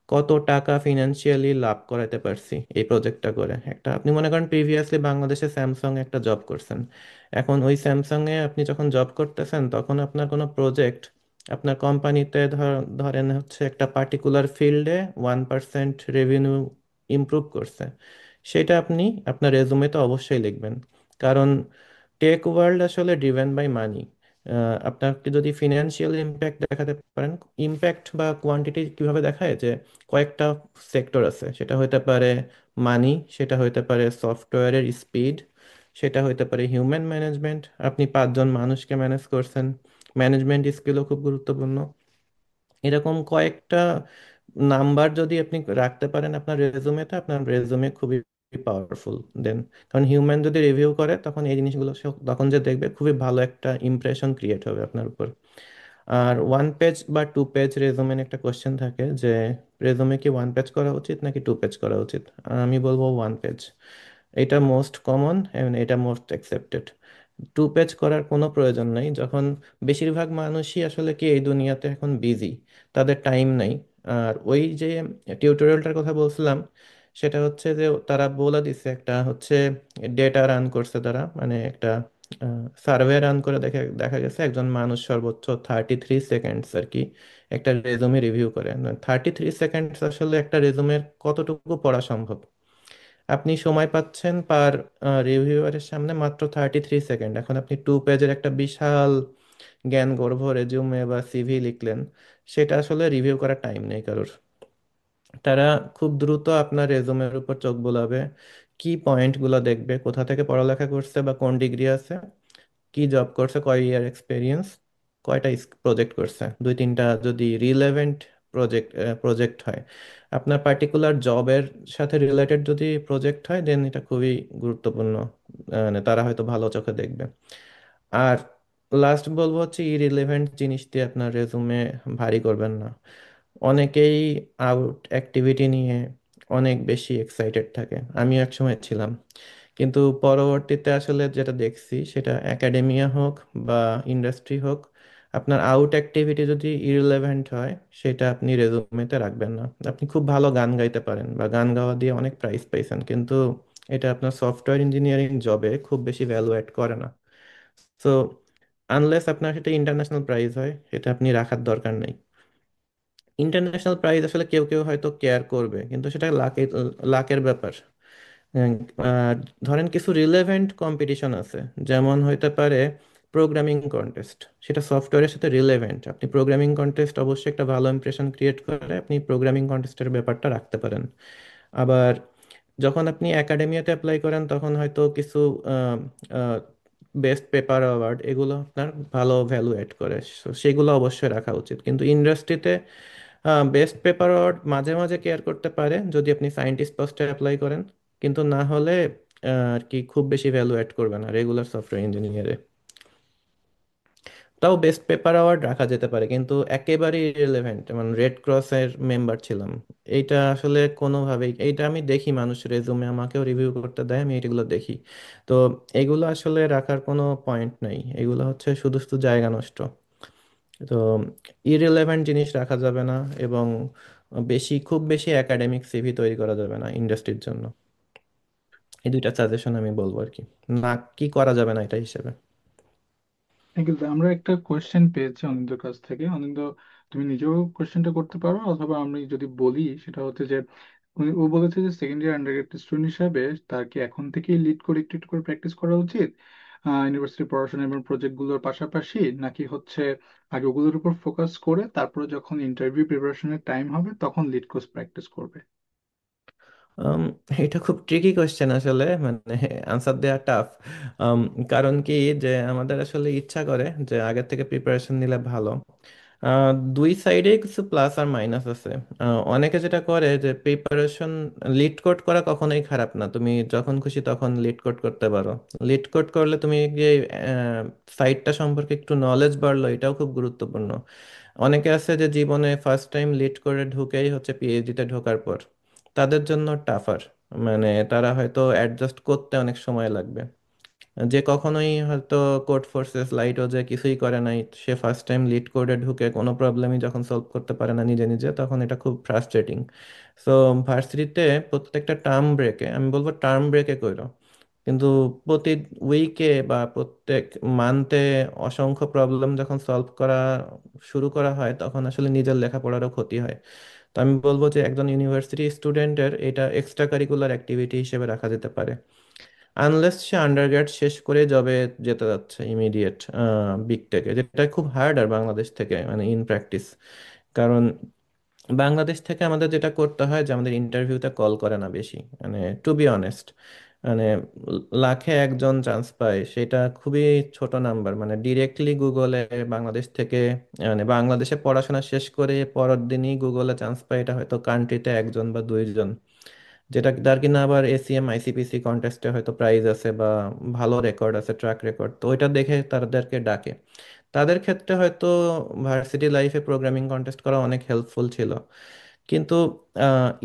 কত টাকা ফিনান্সিয়ালি লাভ করাতে পারছি এই প্রজেক্টটা করে। একটা আপনি মনে করেন প্রিভিয়াসলি বাংলাদেশে স্যামসাং একটা জব করছেন, এখন ওই স্যামসাং এ আপনি যখন জব করতেছেন তখন আপনার কোনো প্রজেক্ট আপনার কোম্পানিতে ধরেন হচ্ছে একটা পার্টিকুলার ফিল্ডে 1% রেভিনিউ ইমপ্রুভ করছে, সেটা আপনি আপনার রেজুমেতে অবশ্যই লিখবেন। কারণ টেক ওয়ার্ল্ড আসলে ড্রিভেন বাই মানি। আপনাকে যদি ফিনান্সিয়াল ইম্প্যাক্ট দেখাতে পারেন, ইম্প্যাক্ট বা কোয়ান্টিটি কিভাবে দেখায়, যে কয়েকটা সেক্টর আছে, সেটা হতে পারে মানি, সেটা হতে পারে সফটওয়্যারের স্পিড, সেটা হতে পারে হিউম্যান ম্যানেজমেন্ট, আপনি 5জন মানুষকে ম্যানেজ করছেন, ম্যানেজমেন্ট স্কিলও খুব গুরুত্বপূর্ণ। এরকম কয়েকটা নাম্বার যদি আপনি রাখতে পারেন আপনার রেজুমেতে, আপনার রেজুমে খুবই পাওয়ারফুল দেন। কারণ হিউম্যান যদি রিভিউ করে তখন এই জিনিসগুলো তখন যে দেখবে, খুবই ভালো একটা ইমপ্রেশন ক্রিয়েট হবে আপনার উপর। আর 1 পেজ বা 2 পেজ রেজুমে একটা কোশ্চেন থাকে যে রেজুমে কি 1 পেজ করা উচিত নাকি 2 পেজ করা উচিত? আমি বলবো 1 পেজ। এটা মোস্ট কমন এবং এটা মোস্ট অ্যাকসেপ্টেড। 2 পেজ করার কোনো প্রয়োজন নাই, যখন বেশিরভাগ মানুষই আসলে কি এই দুনিয়াতে এখন বিজি, তাদের টাইম নাই। আর ওই যে টিউটোরিয়ালটার কথা বলছিলাম, সেটা হচ্ছে যে তারা বলে দিচ্ছে, একটা হচ্ছে ডেটা রান করছে তারা, মানে একটা সার্ভে রান করে দেখে দেখা গেছে একজন মানুষ সর্বোচ্চ 33 সেকেন্ডস আর কি একটা রেজুমে রিভিউ করে। 33 সেকেন্ডস আসলে একটা রেজুমের কতটুকু পড়া সম্ভব? আপনি সময় পাচ্ছেন পার রিভিউয়ারের সামনে মাত্র 33 সেকেন্ড, এখন আপনি 2 পেজের একটা বিশাল জ্ঞানগর্ভ রেজিউমে বা সিভি লিখলেন, সেটা আসলে রিভিউ করার টাইম নেই কারোর। তারা খুব দ্রুত আপনার রেজুমের উপর চোখ বোলাবে, কি পয়েন্টগুলো দেখবে, কোথা থেকে পড়ালেখা করছে বা কোন ডিগ্রি আছে, কি জব করছে, কয় ইয়ার এক্সপিরিয়েন্স, কয়টা প্রজেক্ট করছে, 2-3টা যদি রিলেভেন্ট প্রজেক্ট প্রজেক্ট হয়, আপনার পার্টিকুলার জবের সাথে রিলেটেড যদি প্রজেক্ট হয়, দেন এটা খুবই গুরুত্বপূর্ণ। মানে তারা হয়তো ভালো চোখে দেখবে। আর লাস্ট বলবো হচ্ছে ইরিলেভেন্ট জিনিস দিয়ে আপনার রেজুমে ভারী করবেন না। অনেকেই আউট অ্যাক্টিভিটি নিয়ে অনেক বেশি এক্সাইটেড থাকে, আমিও একসময় ছিলাম, কিন্তু পরবর্তীতে আসলে যেটা দেখছি, সেটা একাডেমিয়া হোক বা ইন্ডাস্ট্রি হোক, আপনার আউট অ্যাক্টিভিটি যদি ইররিলেভেন্ট হয়, সেটা আপনি রেজুমেতে রাখবেন না। আপনি খুব ভালো গান গাইতে পারেন বা গান গাওয়া দিয়ে অনেক প্রাইজ পাইছেন, কিন্তু এটা আপনার সফটওয়্যার ইঞ্জিনিয়ারিং জবে খুব বেশি ভ্যালু অ্যাড করে না। সো আনলেস আপনার সেটা ইন্টারন্যাশনাল প্রাইজ হয়, এটা আপনি রাখার দরকার নেই। ইন্টারন্যাশনাল প্রাইজ আসলে কেউ কেউ হয়তো কেয়ার করবে, কিন্তু সেটা লাকের ব্যাপার। হ্যাঁ, আর ধরেন কিছু রিলেভেন্ট কম্পিটিশন আছে, যেমন হইতে পারে প্রোগ্রামিং কন্টেস্ট, সেটা সফটওয়্যারের সাথে রিলেভেন্ট, আপনি প্রোগ্রামিং কন্টেস্ট অবশ্যই একটা ভালো ইমপ্রেশন ক্রিয়েট করে আপনি প্রোগ্রামিং কন্টেস্টের ব্যাপারটা রাখতে পারেন। আবার যখন আপনি একাডেমিয়াতে অ্যাপ্লাই করেন তখন হয়তো কিছু বেস্ট পেপার অ্যাওয়ার্ড এগুলো আপনার ভালো ভ্যালু এড করে, সেগুলো অবশ্যই রাখা উচিত। কিন্তু ইন্ডাস্ট্রিতে বেস্ট পেপার অ্যাওয়ার্ড মাঝে মাঝে কেয়ার করতে পারে যদি আপনি সায়েন্টিস্ট পোস্টে অ্যাপ্লাই করেন, কিন্তু না হলে আর কি খুব বেশি ভ্যালু অ্যাড করবে না রেগুলার সফটওয়্যার ইঞ্জিনিয়ারে। তাও বেস্ট পেপার অ্যাওয়ার্ড রাখা যেতে পারে, কিন্তু একেবারেই ইররিলেভেন্ট, মানে রেড ক্রসের মেম্বার ছিলাম, এইটা আসলে কোনোভাবেই, এইটা আমি দেখি মানুষ রেজুমে আমাকেও রিভিউ করতে দেয়, আমি এগুলো দেখি। তো এগুলো আসলে রাখার কোনো পয়েন্ট নাই, এগুলো হচ্ছে শুধু শুধু জায়গা নষ্ট। তো ইররিলেভেন্ট জিনিস রাখা যাবে না, এবং খুব বেশি একাডেমিক সিভি তৈরি করা যাবে না ইন্ডাস্ট্রির জন্য। এই দুইটা সাজেশন আমি বলবো আর কি, না কি করা যাবে না এটা হিসেবে। Thank you. আমরা একটা কোয়েশ্চেন পেয়েছি অনিন্দ্যর কাছ থেকে। অনিন্দ্য, তুমি নিজেও কোয়েশ্চেনটা করতে পারো, অথবা আমি যদি বলি, সেটা হচ্ছে যে ও বলেছে যে সেকেন্ড ইয়ার আন্ডার স্টুডেন্ট হিসাবে তার কি এখন থেকেই লিড করে একটু একটু করে প্র্যাকটিস করা উচিত ইউনিভার্সিটি পড়াশোনা এবং প্রজেক্টগুলোর পাশাপাশি, নাকি হচ্ছে আগে ওগুলোর উপর ফোকাস করে তারপরে যখন ইন্টারভিউ প্রিপারেশনের টাইম হবে তখন লিড কোর্স প্র্যাকটিস করবে? আম, এটা খুব ট্রিকি কোয়েশ্চেন আসলে, মানে আনসার দেওয়া টাফ। কারণ কি, যে আমাদের আসলে ইচ্ছা করে যে আগের থেকে প্রিপারেশন নিলে ভালো। দুই সাইডে কিছু প্লাস আর মাইনাস আছে। অনেকে যেটা করে যে প্রিপারেশন, লিড কোড করা কখনোই খারাপ না, তুমি যখন খুশি তখন লিড কোড করতে পারো। লিড কোড করলে তুমি যে সাইটটা সম্পর্কে একটু নলেজ বাড়লো, এটাও খুব গুরুত্বপূর্ণ। অনেকে আছে যে জীবনে ফার্স্ট টাইম লিড করে ঢুকেই হচ্ছে পিএইচডিতে ঢোকার পর, তাদের জন্য টাফার, মানে তারা হয়তো অ্যাডজাস্ট করতে অনেক সময় লাগবে। যে কখনোই হয়তো কোড ফোর্সেস লাইটও যে কিছুই করে নাই, সে ফার্স্ট টাইম লিড কোডে ঢুকে কোনো প্রবলেমই যখন সলভ করতে পারে না নিজে নিজে, তখন এটা খুব ফ্রাস্ট্রেটিং। সো ভার্সিটিতে প্রত্যেকটা টার্ম ব্রেকে, আমি বলবো টার্ম ব্রেকে করো, কিন্তু প্রতি উইকে বা প্রত্যেক মান্থে অসংখ্য প্রবলেম যখন সলভ করা শুরু করা হয়, তখন আসলে নিজের লেখাপড়ারও ক্ষতি হয়। তো আমি বলবো যে একজন ইউনিভার্সিটি স্টুডেন্টের এটা এক্সট্রা কারিকুলার অ্যাক্টিভিটি হিসেবে রাখা যেতে পারে, আনলেস সে আন্ডারগ্রেড শেষ করে জবে যেতে যাচ্ছে ইমিডিয়েট বিগ টেকে, যেটা খুব হার্ড আর বাংলাদেশ থেকে, মানে ইন প্র্যাকটিস। কারণ বাংলাদেশ থেকে আমাদের যেটা করতে হয় যে আমাদের ইন্টারভিউতে কল করে না বেশি, মানে টু বি অনেস্ট, মানে লাখে একজন চান্স পায়, সেটা খুবই ছোট নাম্বার। মানে ডিরেক্টলি গুগলে বাংলাদেশ থেকে, মানে বাংলাদেশে পড়াশোনা শেষ করে পরের দিনই গুগলে চান্স পায়, এটা হয়তো কান্ট্রিতে একজন বা দুইজন, যেটা তার কিনা আবার এসিএম আইসিপিসি কন্টেস্টে হয়তো প্রাইজ আছে বা ভালো রেকর্ড আছে, ট্র্যাক রেকর্ড, তো ওইটা দেখে তাদেরকে ডাকে। তাদের ক্ষেত্রে হয়তো ভার্সিটি লাইফে প্রোগ্রামিং কন্টেস্ট করা অনেক হেল্পফুল ছিল, কিন্তু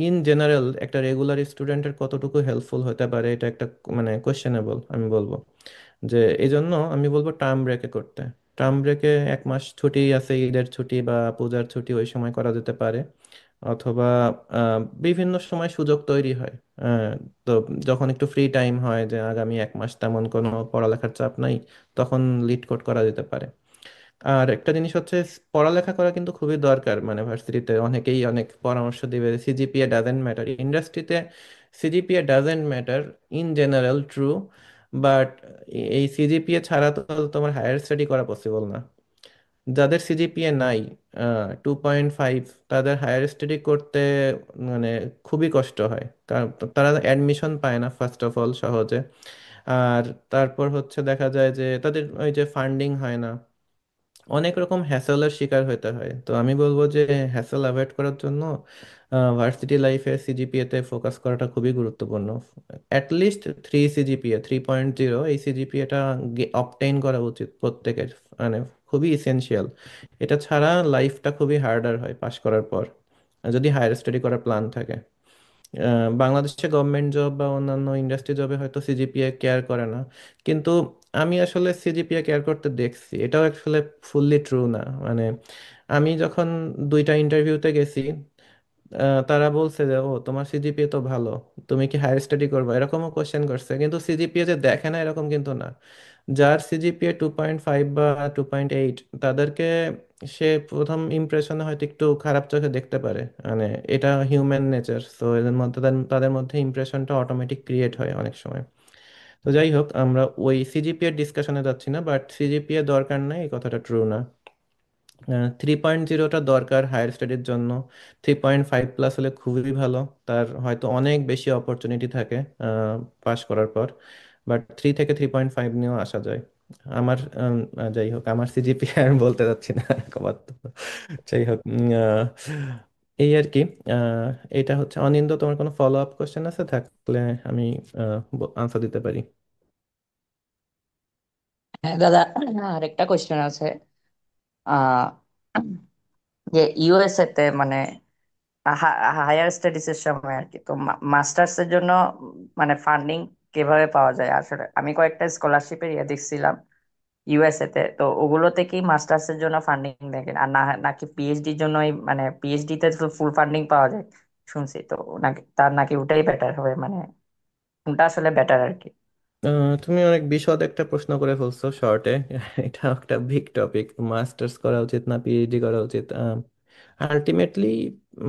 ইন জেনারেল একটা রেগুলার স্টুডেন্টের কতটুকু হেল্পফুল হতে পারে, এটা একটা মানে কোয়েশ্চেনেবল আমি বলবো। যে এই জন্য আমি বলবো টার্ম ব্রেকে করতে। টার্ম ব্রেকে 1 মাস ছুটি আছে, ঈদের ছুটি বা পূজার ছুটি, ওই সময় করা যেতে পারে। অথবা বিভিন্ন সময় সুযোগ তৈরি হয়। আহ, তো যখন একটু ফ্রি টাইম হয়, যে আগামী 1 মাস তেমন কোনো পড়ালেখার চাপ নাই, তখন লিড কোড করা যেতে পারে। আর একটা জিনিস হচ্ছে, পড়ালেখা করা কিন্তু খুবই দরকার, মানে ভার্সিটিতে অনেকেই অনেক পরামর্শ দিবে সিজিপিএ ডাজেন্ট ম্যাটার ইন্ডাস্ট্রিতে, CGPA doesn't matter in general true, but এই সিজিপিএ ছাড়া তো তোমার হায়ার স্টাডি করা পসিবল না। যাদের সিজিপিএ নাই 2.5, তাদের হায়ার স্টাডি করতে মানে খুবই কষ্ট হয়, কারণ তারা অ্যাডমিশন পায় না ফার্স্ট অফ অল সহজে। আর তারপর হচ্ছে দেখা যায় যে তাদের ওই যে ফান্ডিং হয় না, অনেক রকম হ্যাসেলের শিকার হতে হয়। তো আমি বলবো যে হ্যাসেল অ্যাভয়েড করার জন্য ভার্সিটি লাইফে সিজিপিএ তে ফোকাস করাটা খুবই গুরুত্বপূর্ণ। অ্যাটলিস্ট 3 সিজিপিএ, 3.0, এই সিজিপিএটা অবটেইন করা উচিত প্রত্যেকের, মানে খুবই ইসেনশিয়াল। এটা ছাড়া লাইফটা খুবই হার্ডার হয় পাশ করার পর, যদি হায়ার স্টাডি করার প্ল্যান থাকে। বাংলাদেশে গভর্নমেন্ট জব বা অন্যান্য ইন্ডাস্ট্রি জবে হয়তো সিজিপিএ কেয়ার করে না, কিন্তু আমি আসলে সিজিপিএ কেয়ার করতে দেখছি, এটাও আসলে ফুললি ট্রু না। মানে আমি যখন দুইটা ইন্টারভিউতে গেছি, তারা বলছে যে ও তোমার সিজিপিএ তো ভালো, তুমি কি হায়ার স্টাডি করবে, এরকমও কোশ্চেন করছে, কিন্তু সিজিপিএ যে দেখে না এরকম কিন্তু না। যার সিজিপিএ 2.5 বা 2.8, তাদেরকে সে প্রথম ইমপ্রেশনে হয়তো একটু খারাপ চোখে দেখতে পারে, মানে এটা হিউম্যান নেচার। তো এদের মধ্যে তাদের মধ্যে ইমপ্রেশনটা অটোমেটিক ক্রিয়েট হয় অনেক সময়। তো যাই হোক, আমরা ওই সিজিপিএ ডিসকাশনে যাচ্ছি না, বাট সিজিপিএ দরকার নাই এই কথাটা ট্রু না। 3.0টা দরকার হায়ার স্টাডির জন্য। 3.5 প্লাস হলে খুবই ভালো, তার হয়তো অনেক বেশি অপরচুনিটি থাকে পাশ করার পর। বাট 3 থেকে 3.5 নিয়েও আসা যায়। আমার যাই হোক, আমার সিজিপি আর বলতে যাচ্ছি না কবার তো। যাই হোক, এই আর কি। আহ, এটা হচ্ছে অনিন্দ, তোমার কোনো ফলো আপ কোশ্চেন আছে থাকলে আমি আনসার দিতে পারি। হ্যাঁ দাদা, আরেকটা কোয়েশ্চেন আছে। আহ যে ইউএসএ তে মানে হায়ার স্টাডিজ এর সময় আর কি, তো মাস্টার্স এর জন্য মানে ফান্ডিং কিভাবে পাওয়া যায়? আসলে আমি কয়েকটা স্কলারশিপের ইয়ে দেখছিলাম ইউএসএ তে, তো ওগুলোতে কি মাস্টার্স এর জন্য ফান্ডিং দেখেন আর না নাকি পিএইচডির জন্যই, মানে পিএইচডি তে তো ফুল ফান্ডিং পাওয়া যায় শুনছি, তো নাকি তার নাকি ওটাই বেটার হবে, মানে কোনটা আসলে বেটার আর কি? তুমি অনেক বিশদ একটা প্রশ্ন করে ফেলছো শর্টে। এটা একটা বিগ টপিক, মাস্টার্স করা উচিত না পিএইচডি করা উচিত। আলটিমেটলি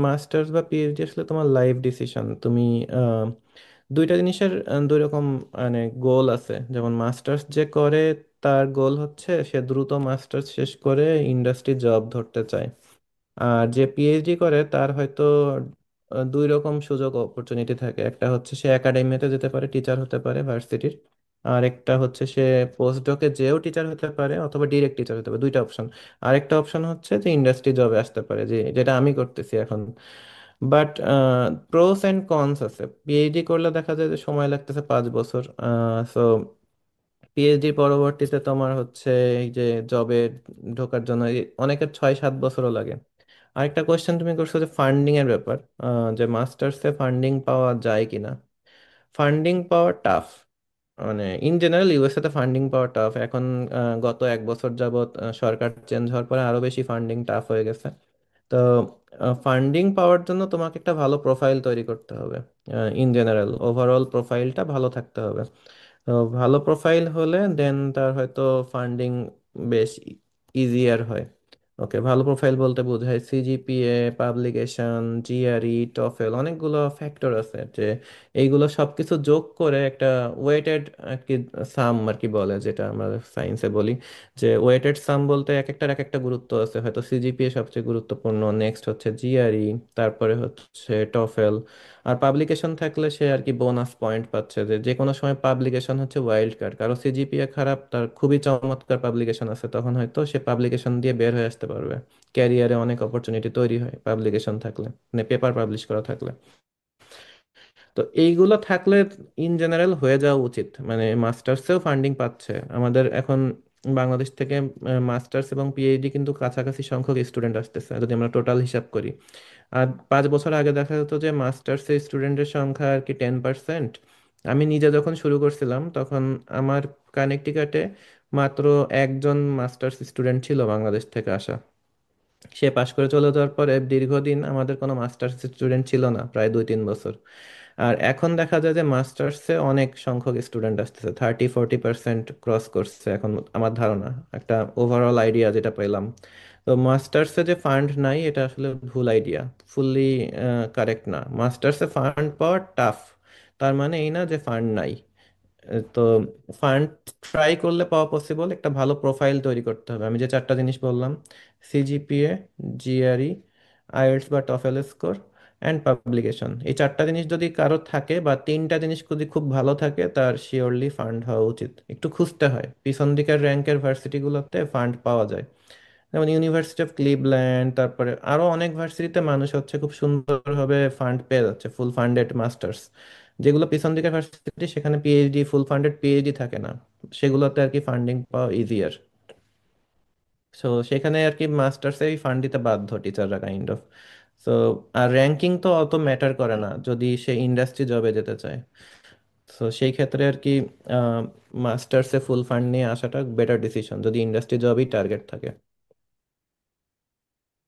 মাস্টার্স বা পিএইচডি আসলে তোমার লাইফ ডিসিশন। তুমি আহ, দুইটা জিনিসের দুই রকম মানে গোল আছে। যেমন মাস্টার্স যে করে, তার গোল হচ্ছে সে দ্রুত মাস্টার্স শেষ করে ইন্ডাস্ট্রি জব ধরতে চায়। আর যে পিএইচডি করে তার হয়তো দুই রকম সুযোগ অপরচুনিটি থাকে। একটা হচ্ছে সে একাডেমিতে যেতে পারে, টিচার হতে পারে ভার্সিটির। আর একটা হচ্ছে সে পোস্ট ডকে যেও টিচার হতে পারে অথবা ডিরেক্ট টিচার হতে পারে, দুইটা অপশন। আরেকটা অপশন হচ্ছে যে ইন্ডাস্ট্রি জবে আসতে পারে, যে যেটা আমি করতেছি এখন। বাট প্রোস অ্যান্ড কনস আছে। পিএইচডি করলে দেখা যায় যে সময় লাগতেছে 5 বছর। সো পিএইচডি পরবর্তীতে তোমার হচ্ছে এই যে জবে ঢোকার জন্য অনেকের 6-7 বছরও লাগে। আরেকটা কোয়েশ্চেন তুমি করছো যে ফান্ডিং এর ব্যাপার, যে মাস্টার্সে ফান্ডিং পাওয়া যায় কিনা। ফান্ডিং পাওয়া টাফ, মানে ইন জেনারেল ইউএসএ তে ফান্ডিং পাওয়া টাফ এখন। গত 1 বছর যাবত সরকার চেঞ্জ হওয়ার পরে আরো বেশি ফান্ডিং টাফ হয়ে গেছে। তো ফান্ডিং পাওয়ার জন্য তোমাকে একটা ভালো প্রোফাইল তৈরি করতে হবে। ইন জেনারেল ওভারঅল প্রোফাইলটা ভালো থাকতে হবে। তো ভালো প্রোফাইল হলে দেন তার হয়তো ফান্ডিং বেশ ইজিয়ার হয়। ওকে, ভালো প্রোফাইল বলতে বোঝায় সিজিপিএ, পাবলিকেশন, জিআরই, টফেল, অনেকগুলো ফ্যাক্টর আছে যে এইগুলো সবকিছু যোগ করে একটা ওয়েটেড আর কি সাম আর কি বলে, যেটা আমরা সায়েন্সে বলি। যে ওয়েটেড সাম বলতে এক একটার এক একটা গুরুত্ব আছে, হয়তো সিজিপিএ সবচেয়ে গুরুত্বপূর্ণ, নেক্সট হচ্ছে জিআরই, তারপরে হচ্ছে টফেল। আর পাবলিকেশন থাকলে সে আর কি বোনাস পয়েন্ট পাচ্ছে, যে যে কোনো সময় পাবলিকেশন হচ্ছে ওয়াইল্ড কার্ড। কারো সিজিপিএ খারাপ, তার খুবই চমৎকার পাবলিকেশন আছে, তখন হয়তো সে পাবলিকেশন দিয়ে বের হয়ে আসতে পারবে। ক্যারিয়ারে অনেক অপরচুনিটি তৈরি হয় পাবলিকেশন থাকলে, মানে পেপার পাবলিশ করা থাকলে। তো এইগুলো থাকলে ইন জেনারেল হয়ে যাওয়া উচিত। মানে মাস্টার্সেও ফান্ডিং পাচ্ছে আমাদের এখন বাংলাদেশ থেকে। মাস্টার্স এবং পিএইচডি কিন্তু কাছাকাছি সংখ্যক স্টুডেন্ট আসতেছে যদি আমরা টোটাল হিসাব করি। আর 5 বছর আগে দেখা যেত যে মাস্টার্সে স্টুডেন্টের সংখ্যা আর কি 10%। আমি নিজে যখন শুরু করছিলাম তখন আমার কানেক্টিকাটে মাত্র একজন মাস্টার্স স্টুডেন্ট ছিল বাংলাদেশ থেকে আসা। সে পাশ করে চলে যাওয়ার পরে দীর্ঘদিন আমাদের কোনো মাস্টার্স স্টুডেন্ট ছিল না, প্রায় 2-3 বছর। আর এখন দেখা যায় যে মাস্টার্সে অনেক সংখ্যক স্টুডেন্ট আসতেছে, 30-40% ক্রস করছে এখন আমার ধারণা, একটা ওভারঅল আইডিয়া যেটা পেলাম। তো মাস্টার্সে যে ফান্ড নাই এটা আসলে ভুল আইডিয়া, ফুললি কারেক্ট না। মাস্টার্সে ফান্ড পাওয়া টাফ, তার মানে এই না যে ফান্ড নাই। তো ফান্ড ট্রাই করলে পাওয়া পসিবল। একটা ভালো প্রোফাইল তৈরি করতে হবে, আমি যে চারটা জিনিস বললাম: সিজিপিএ, জিআরই, আইএলটিএস বা টফেল স্কোর, অ্যান্ড পাবলিকেশন। এই চারটা জিনিস যদি কারো থাকে বা তিনটা জিনিস যদি খুব ভালো থাকে, তার শিওরলি ফান্ড হওয়া উচিত। একটু খুঁজতে হয়, পিছন দিকের র্যাঙ্কের ভার্সিটিগুলোতে ফান্ড পাওয়া যায়। যেমন ইউনিভার্সিটি অফ ক্লিভল্যান্ড, তারপরে আরো অনেক ভার্সিটিতে মানুষ হচ্ছে খুব সুন্দরভাবে ফান্ড পেয়ে যাচ্ছে, ফুল ফান্ডেড মাস্টার্স। যেগুলো পিছন দিকের ভার্সিটি সেখানে পিএইচডি, ফুল ফান্ডেড পিএইচডি থাকে না, সেগুলোতে আর কি ফান্ডিং পাওয়া ইজিয়ার। সো সেখানে আর কি মাস্টার্সে ফান্ড দিতে বাধ্য টিচাররা কাইন্ড অফ। সো আর র্যাঙ্কিং তো অত ম্যাটার করে না যদি সে ইন্ডাস্ট্রি জবে যেতে চায়। সো সেই ক্ষেত্রে আর কি মাস্টার্সে ফুল ফান্ড নিয়ে আসাটা বেটার ডিসিশন যদি ইন্ডাস্ট্রি জবই টার্গেট থাকে।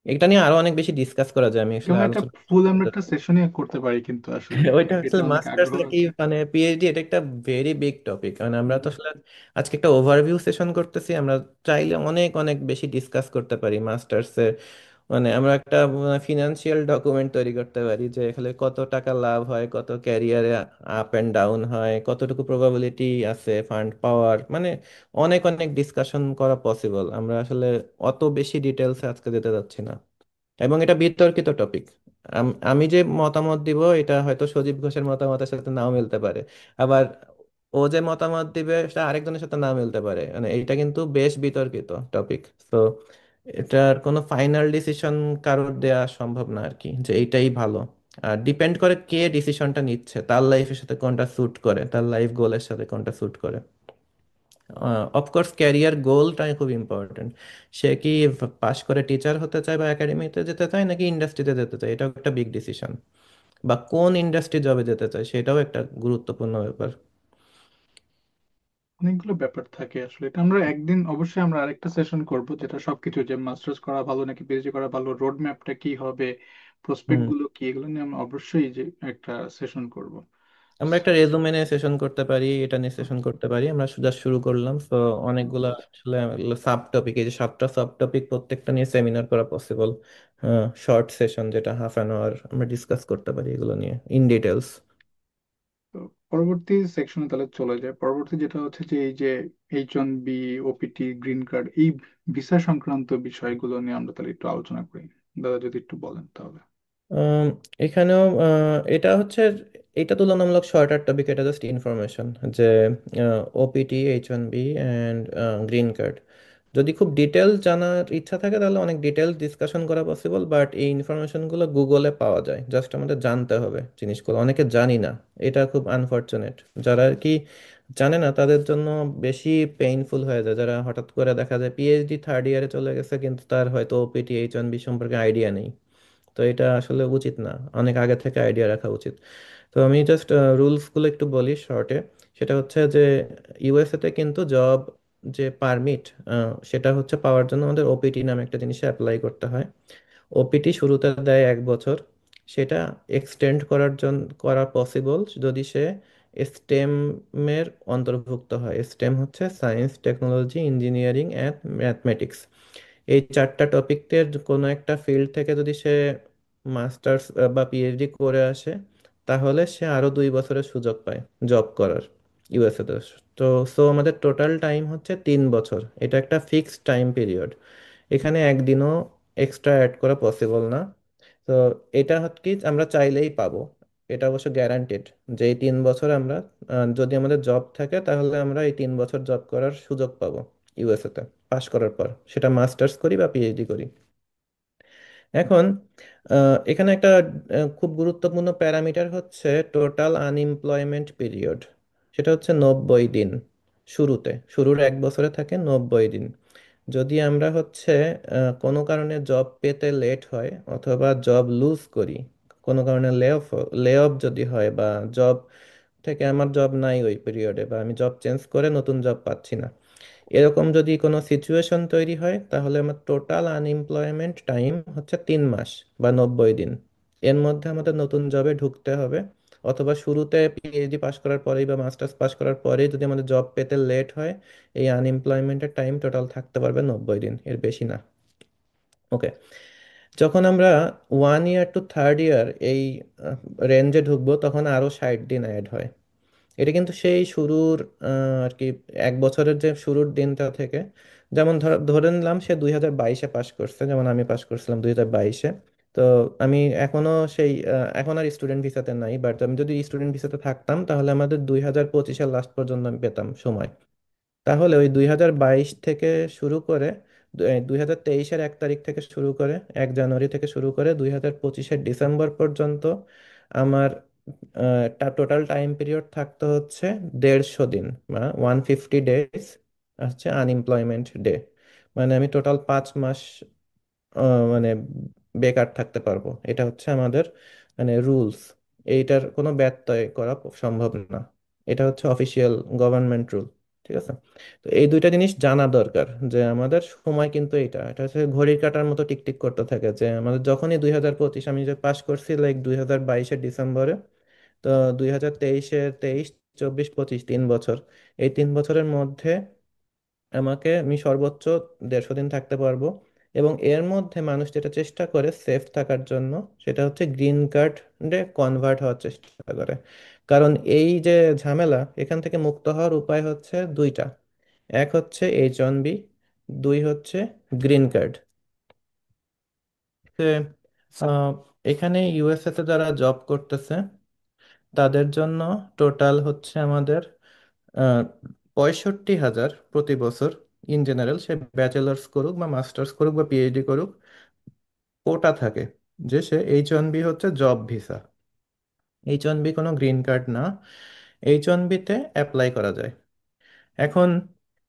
এটা নিয়ে আরো অনেক বেশি ডিসকাস করা যায়, আমি আসলে এবং একটা আলোচনা ফুল আমরা করতে একটা চাই। সেশনে করতে পারি কিন্তু আসলে ওইটা এটা আসলে অনেক মাস্টার্স আগ্রহ নাকি আছে। মানে পিএইচডি, এটা একটা ভেরি বিগ টপিক। মানে আমরা তো আসলে আজকে একটা ওভারভিউ সেশন করতেছি, আমরা চাইলে অনেক অনেক বেশি ডিসকাস করতে পারি মাস্টার্সে মানে আমরা একটা ফিনান্সিয়াল ডকুমেন্ট তৈরি করতে পারি যে এখানে কত টাকা লাভ হয়, কত ক্যারিয়ারে আপ এন্ড ডাউন হয়, কতটুকু প্রবাবিলিটি আছে ফান্ড পাওয়ার, মানে অনেক অনেক ডিসকাশন করা পসিবল। আমরা আসলে অত বেশি ডিটেলসে আজকে যেতে যাচ্ছি না, এবং এটা বিতর্কিত টপিক। আমি যে মতামত দিব এটা হয়তো সজীব ঘোষের মতামতের সাথে নাও মিলতে পারে, আবার ও যে মতামত দিবে সেটা আরেকজনের সাথে নাও মিলতে পারে। মানে এটা কিন্তু বেশ বিতর্কিত টপিক। তো এটার কোনো ফাইনাল ডিসিশন কারোর দেয়া সম্ভব না আর কি, যে এইটাই ভালো। আর ডিপেন্ড করে কে ডিসিশনটা নিচ্ছে, তার লাইফের সাথে কোনটা স্যুট করে, তার লাইফ গোলের সাথে কোনটা স্যুট করে। অফকোর্স ক্যারিয়ার গোলটাই খুব ইম্পর্টেন্ট। সে কি পাশ করে টিচার হতে চায় বা একাডেমিতে যেতে চায়, নাকি ইন্ডাস্ট্রিতে যেতে চায়, এটাও একটা বিগ ডিসিশন। বা কোন ইন্ডাস্ট্রি জবে যেতে চায় সেটাও একটা গুরুত্বপূর্ণ ব্যাপার। অনেকগুলো ব্যাপার থাকে আসলে। এটা আমরা একদিন অবশ্যই আমরা আরেকটা সেশন করব, যেটা সবকিছু, যে মাস্টার্স করা ভালো নাকি পিএইচডি করা ভালো, রোড ম্যাপটা কি হবে, প্রসপেক্ট হুম। গুলো কি, এগুলো নিয়ে আমরা অবশ্যই যে একটা সেশন করব। আমরা একটা রেজুমে নিয়ে সেশন করতে পারি, এটা নিয়ে সেশন করতে পারি। আমরা জাস্ট শুরু করলাম তো, অনেকগুলা আসলে সাব টপিক, এই যে 7টা সাব টপিক প্রত্যেকটা নিয়ে সেমিনার করা পসিবল। শর্ট সেশন যেটা ½ আওয়ার আমরা ডিসকাস করতে পারি এগুলো নিয়ে ইন ডিটেলস। তো পরবর্তী সেকশনে তাহলে চলে যায়। পরবর্তী যেটা হচ্ছে যে এই যে H1B, ওপিটি, গ্রিন কার্ড, এই ভিসা সংক্রান্ত বিষয়গুলো নিয়ে আমরা তাহলে একটু আলোচনা করি। দাদা যদি একটু বলেন তাহলে। আম, এখানেও এটা হচ্ছে, এটা তুলনামূলক শর্টার টপিক, এটা জাস্ট ইনফরমেশন যে OPT, H1B and green card. যদি খুব ডিটেল জানার ইচ্ছা থাকে তাহলে অনেক ডিটেল ডিসকাশন করা পসিবল, বাট এই ইনফরমেশনগুলো গুগলে পাওয়া যায়, জাস্ট আমাদের জানতে হবে জিনিসগুলো। অনেকে জানি না, এটা খুব আনফরচুনেট। যারা আর কি জানে না তাদের জন্য বেশি পেইনফুল হয়ে যায়, যারা হঠাৎ করে দেখা যায় পিএইচডি 3rd ইয়ারে চলে গেছে কিন্তু তার হয়তো ওপিটি, H1B সম্পর্কে আইডিয়া নেই। তো এটা আসলে উচিত না, অনেক আগে থেকে আইডিয়া রাখা উচিত। তো আমি জাস্ট রুলসগুলো একটু বলি শর্টে। সেটা হচ্ছে যে ইউএসএ তে কিন্তু জব যে পারমিট, সেটা হচ্ছে পাওয়ার জন্য আমাদের ওপিটি নামে একটা জিনিসে অ্যাপ্লাই করতে হয়। ওপিটি শুরুতে দেয় 1 বছর, সেটা এক্সটেন্ড করার জন্য করা পসিবল যদি সে স্টেমের অন্তর্ভুক্ত হয়। স্টেম হচ্ছে science, technology, engineering and mathematics. এই 4টা টপিকের কোনো একটা ফিল্ড থেকে যদি সে মাস্টার্স বা পিএইচডি করে আসে, তাহলে সে আরো 2 বছরের সুযোগ পায় জব করার ইউএসএ তে। তো সো আমাদের টোটাল টাইম হচ্ছে 3 বছর, এটা একটা ফিক্সড টাইম পিরিয়ড। এখানে একদিনও এক্সট্রা অ্যাড করা পসিবল না। তো এটা হচ্ছে কি আমরা চাইলেই পাবো, এটা অবশ্য গ্যারান্টেড যে এই 3 বছর আমরা যদি আমাদের জব থাকে তাহলে আমরা এই 3 বছর জব করার সুযোগ পাবো ইউএসএ তে পাশ করার পর, সেটা মাস্টার্স করি বা পিএইচডি করি। এখন এখানে একটা খুব গুরুত্বপূর্ণ প্যারামিটার হচ্ছে টোটাল আনএমপ্লয়মেন্ট পিরিয়ড। সেটা হচ্ছে 90 দিন। শুরুর 1 বছরে থাকে 90 দিন। যদি আমরা হচ্ছে কোনো কারণে জব পেতে লেট হয় অথবা জব লুজ করি, কোনো কারণে লে অফ যদি হয়, বা জব থেকে আমার জব নাই ওই পিরিয়ডে, বা আমি জব চেঞ্জ করে নতুন জব পাচ্ছি না, এরকম যদি কোনো সিচুয়েশন তৈরি হয় তাহলে আমার টোটাল আনএমপ্লয়মেন্ট টাইম হচ্ছে 3 মাস বা 90 দিন। এর মধ্যে আমাদের নতুন জবে ঢুকতে হবে, অথবা শুরুতে পিএইচডি পাস করার পরেই বা মাস্টার্স পাস করার পরেই যদি আমাদের জব পেতে লেট হয়, এই আনএমপ্লয়মেন্টের টাইম টোটাল থাকতে পারবে 90 দিন, এর বেশি না। ওকে। যখন আমরা 1 ইয়ার টু 3rd ইয়ার এই রেঞ্জে ঢুকবো তখন আরো 60 দিন অ্যাড হয়। এটা কিন্তু সেই শুরুর আর কি 1 বছরের যে শুরুর দিনটা থেকে, যেমন ধরে নিলাম সে 2022-এ পাশ করছে, যেমন আমি পাশ করছিলাম 2022-এ। তো আমি এখনো সেই এখন আর স্টুডেন্ট ভিসাতে নাই, বাট আমি যদি স্টুডেন্ট ভিসাতে থাকতাম তাহলে আমাদের 2025-এর লাস্ট পর্যন্ত আমি পেতাম সময়। তাহলে ওই 2022 থেকে শুরু করে 2023-এর 1 তারিখ থেকে শুরু করে, 1 জানুয়ারি থেকে শুরু করে 2025-এর ডিসেম্বর পর্যন্ত আমার টোটাল টাইম পিরিয়ড থাকতে হচ্ছে 150 দিন, বা 150 ডেজ হচ্ছে আনএমপ্লয়মেন্ট ডে। মানে আমি টোটাল 5 মাস মানে বেকার থাকতে পারবো। এটা হচ্ছে আমাদের মানে রুলস, এইটার কোনো ব্যত্যয় করা সম্ভব না। এটা হচ্ছে অফিসিয়াল গভর্নমেন্ট রুল। ঠিক আছে। তো এই দুইটা জিনিস জানা দরকার, যে আমাদের সময় কিন্তু এটা হচ্ছে ঘড়ির কাঁটার মতো টিকটিক করতে থাকে, যে আমাদের যখনই 2025, আমি যে পাস করছি লাইক 2022-এর ডিসেম্বরে, তো 2023-এর 23, 24, 25, 3 বছর, এই 3 বছরের মধ্যে আমি সর্বোচ্চ 150 দিন থাকতে পারবো। এবং এর মধ্যে মানুষ যেটা চেষ্টা করে সেফ থাকার জন্য, সেটা হচ্ছে গ্রিন কার্ডে কনভার্ট হওয়ার চেষ্টা করে। কারণ এই যে ঝামেলা, এখান থেকে মুক্ত হওয়ার উপায় হচ্ছে দুইটা। এক হচ্ছে H1B, দুই হচ্ছে গ্রিন কার্ড। আহ, এখানে ইউএসএ তে যারা জব করতেছে তাদের জন্য টোটাল হচ্ছে আমাদের 65,000 প্রতি বছর। ইন জেনারেল সে ব্যাচেলার্স করুক বা মাস্টার্স করুক বা পিএইচডি করুক, কোটা থাকে যে সে H1B হচ্ছে জব ভিসা। H1B কোনো গ্রিন কার্ড না। H1B তে অ্যাপ্লাই করা যায়। এখন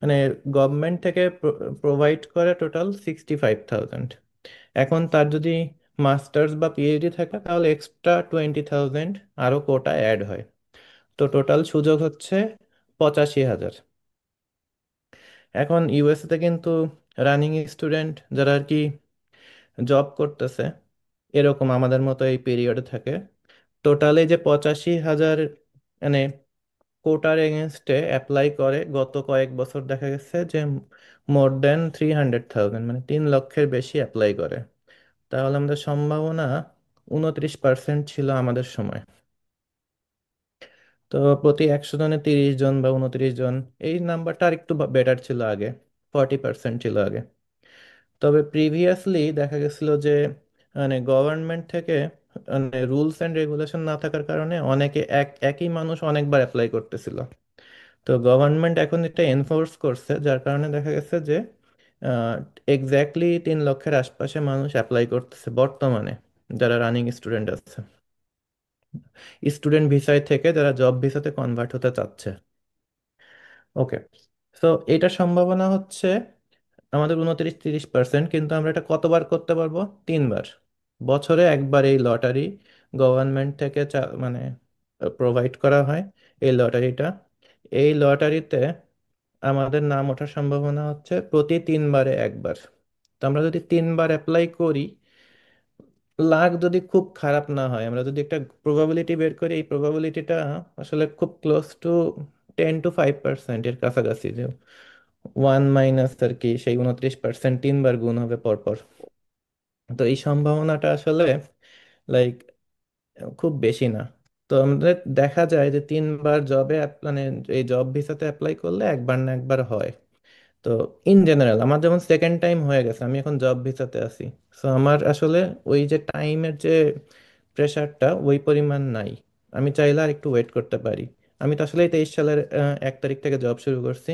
মানে গভর্নমেন্ট থেকে প্রোভাইড করে টোটাল 65,000। এখন তার যদি মাস্টার্স বা পিএইচডি থাকে তাহলে এক্সট্রা 20,000 আরও কোটা অ্যাড হয়। তো টোটাল সুযোগ হচ্ছে 85,000। এখন ইউএসএ তে কিন্তু রানিং স্টুডেন্ট যারা আর কি জব করতেছে, এরকম আমাদের মতো এই পিরিয়ডে থাকে, টোটালে যে 85,000 মানে কোটার এগেনস্টে অ্যাপ্লাই করে, গত কয়েক বছর দেখা গেছে যে মোর দেন 300,000 মানে 3 লক্ষের বেশি অ্যাপ্লাই করে। তাহলে আমাদের সম্ভাবনা 29% ছিল আমাদের সময়। তো প্রতি 100 জনে 30 জন বা 29 জন, এই নাম্বারটা আর একটু বেটার ছিল আগে, 40% ছিল আগে। তবে প্রিভিয়াসলি দেখা গেছিল যে মানে গভর্নমেন্ট থেকে মানে রুলস অ্যান্ড রেগুলেশন না থাকার কারণে অনেকে একই মানুষ অনেকবার অ্যাপ্লাই করতেছিল। তো গভর্নমেন্ট এখন এটা এনফোর্স করছে, যার কারণে দেখা গেছে যে এক্স্যাক্টলি 3 লক্ষের আশপাশে মানুষ অ্যাপ্লাই করতেছে বর্তমানে, যারা রানিং স্টুডেন্ট আছে, স্টুডেন্ট ভিসায় থেকে যারা জব ভিসাতে কনভার্ট হতে চাচ্ছে। ওকে, তো এটার সম্ভাবনা হচ্ছে আমাদের 29-30%, কিন্তু আমরা এটা কতবার করতে পারবো? 3বার। বছরে একবার এই লটারি গভর্নমেন্ট থেকে মানে প্রোভাইড করা হয়, এই লটারিটা। এই লটারিতে আমাদের নাম ওঠার সম্ভাবনা হচ্ছে প্রতি 3বারে একবার। তো আমরা যদি 3বার অ্যাপ্লাই করি, লাক যদি খুব খারাপ না হয়, আমরা যদি একটা প্রবাবিলিটি বের করি, এই প্রবাবিলিটিটা আসলে খুব ক্লোজ টু 10-5% এর কাছাকাছি, যে 1 মাইনাস আর কি সেই 29%, 3বার গুণ হবে পরপর। তো এই সম্ভাবনাটা আসলে লাইক খুব বেশি না। তো আমাদের দেখা যায় যে 3বার জবে মানে এই জব ভিসাতে অ্যাপ্লাই করলে একবার না একবার হয়। তো ইন জেনারেল আমার যেমন সেকেন্ড টাইম হয়ে গেছে, আমি এখন জব ভিসাতে আছি। সো আমার আসলে ওই যে টাইমের যে প্রেশারটা ওই পরিমাণ নাই। আমি চাইলে আর একটু ওয়েট করতে পারি। আমি তো আসলে 23 সালের 1 তারিখ থেকে জব শুরু করছি।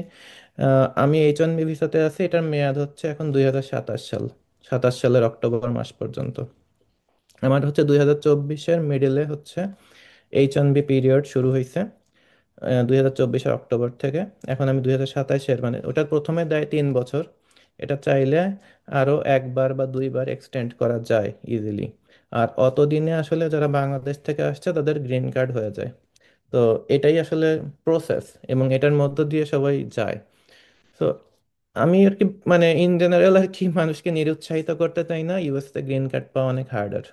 আমি H1B ভিসাতে আছি, এটার মেয়াদ হচ্ছে এখন 2027 সাল, 27 সালের অক্টোবর মাস পর্যন্ত। আমার হচ্ছে 2024-এর মিডিলে হচ্ছে H1B পিরিয়ড শুরু হয়েছে, 2024-এর অক্টোবর থেকে। এখন আমি 2027-এর মানে ওটা প্রথমে দেয় 3 বছর, এটা চাইলে আরো একবার বা দুইবার এক্সটেন্ড করা যায় ইজিলি। আর অতদিনে আসলে যারা বাংলাদেশ থেকে আসছে তাদের গ্রিন কার্ড হয়ে যায়। তো এটাই আসলে প্রসেস, এবং এটার মধ্য দিয়ে সবাই যায়। তো আমি আর কি মানে ইন জেনারেল আর কি মানুষকে নিরুৎসাহিত করতে চাই না, ইউএসএ গ্রিন কার্ড পাওয়া অনেক হার্ডার।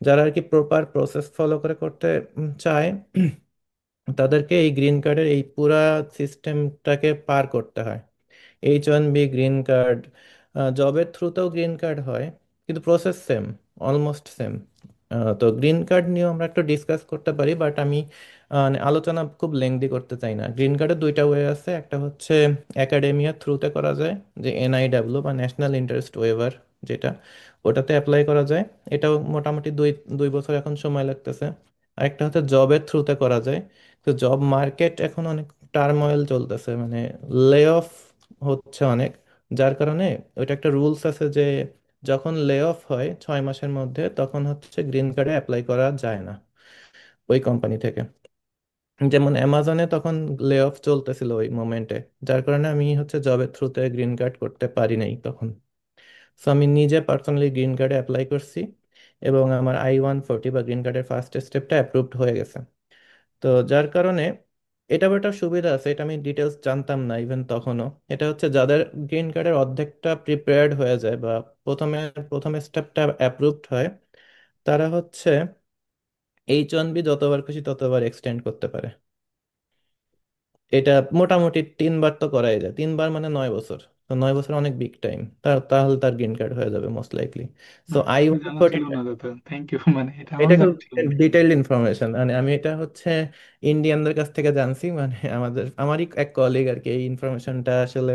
যারা আর কি প্রপার প্রসেস ফলো করে করতে চায়, তাদেরকে এই গ্রিন কার্ডের এই পুরা সিস্টেমটাকে পার করতে হয়। H1B গ্রিন কার্ড, জবের থ্রুতেও গ্রিন কার্ড হয়, কিন্তু প্রসেস সেম, অলমোস্ট সেম। তো গ্রিন কার্ড নিয়েও আমরা একটু ডিসকাস করতে পারি, বাট আমি মানে আলোচনা খুব লেংদি করতে চাই না। গ্রিন কার্ডের দুইটা ওয়ে আছে, একটা হচ্ছে একাডেমিয়ার থ্রুতে করা যায়, যে NIW বা ন্যাশনাল ইন্টারেস্ট ওয়েভার, যেটা ওটাতে অ্যাপ্লাই করা যায়। এটাও মোটামুটি দুই দুই বছর এখন সময় লাগতেছে। আরেকটা হচ্ছে জবের থ্রুতে করা যায়। তো জব মার্কেট এখন অনেক টার্মোয়েল চলতেছে, মানে লে অফ হচ্ছে অনেক, যার কারণে ওইটা একটা রুলস আছে যে যখন লে অফ হয় 6 মাসের মধ্যে, তখন হচ্ছে গ্রিন কার্ডে অ্যাপ্লাই করা যায় না ওই কোম্পানি থেকে। যেমন অ্যামাজনে তখন লে অফ চলতেছিল ওই মোমেন্টে, যার কারণে আমি হচ্ছে জবের থ্রুতে গ্রিন কার্ড করতে পারি নাই তখন। সো আমি নিজে পার্সোনালি গ্রিন কার্ডে অ্যাপ্লাই করছি, এবং আমার I-140 বা গ্রিন কার্ডের ফার্স্ট স্টেপটা অ্যাপ্রুভড হয়ে গেছে। তো যার কারণে এটা একটা সুবিধা আছে, এটা আমি ডিটেলস জানতাম না ইভেন তখনও। এটা হচ্ছে যাদের গ্রিন কার্ডের অর্ধেকটা প্রিপেয়ার্ড হয়ে যায় বা প্রথমে প্রথম স্টেপটা অ্যাপ্রুভড হয়, তারা হচ্ছে H1B যতবার খুশি ততবার এক্সটেন্ড করতে পারে। এটা মোটামুটি 3বার তো করাই যায়, 3বার মানে 9 বছর। তো 9 বছর অনেক বিগ টাইম, তাহলে তার গ্রিন কার্ড হয়ে যাবে মোস্ট লাইকলি। সো আচ্ছা, আই এটা ওয়ান জানা ফোরটি, ছিল না দাদা, থ্যাংক ইউ। মানে এটা আমার এটা খুব জানা ছিল না। ডিটেইলড ইনফরমেশন, মানে আমি এটা হচ্ছে ইন্ডিয়ানদের কাছ থেকে জানছি, মানে আমারই এক কলিগ আর কি এই ইনফরমেশনটা আসলে,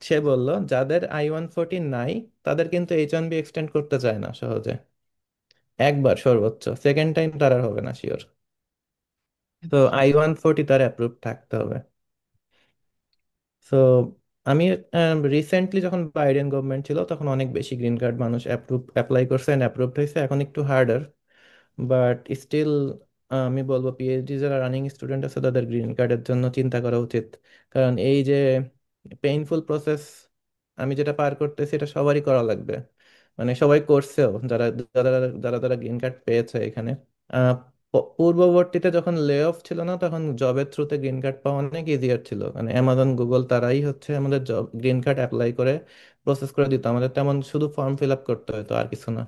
সে বলল যাদের I-140 নাই তাদের কিন্তু H-1B এক্সটেন্ড করতে চায় না সহজে, একবার সর্বোচ্চ, সেকেন্ড টাইম তার আর হবে না শিওর। তো আচ্ছা। I-140 তার অ্যাপ্রুভ থাকতে হবে। সো আমি রিসেন্টলি যখন বাইডেন গভর্নমেন্ট ছিল তখন অনেক বেশি গ্রিন কার্ড মানুষ অ্যাপ্লাই করছে এন্ড অ্যাপ্রুভড হয়েছে, এখন একটু হার্ডার, বাট স্টিল আমি বলবো পিএইচডি যারা রানিং স্টুডেন্ট আছে তাদের গ্রিন কার্ডের জন্য চিন্তা করা উচিত। কারণ এই যে পেইনফুল প্রসেস আমি যেটা পার করতেছি এটা সবারই করা লাগবে, মানে সবাই করছেও, যারা যারা যারা যারা গ্রিন কার্ড পেয়েছে এখানে। আহ, পূর্ববর্তীতে যখন লে অফ ছিল না তখন জবের থ্রুতে গ্রিন কার্ড পাওয়া অনেক ইজিয়ার ছিল, মানে অ্যামাজন গুগল তারাই হচ্ছে আমাদের জব গ্রিন কার্ড অ্যাপ্লাই করে প্রসেস করে দিত, আমাদের তেমন শুধু ফর্ম ফিল আপ করতে হতো আর কিছু না।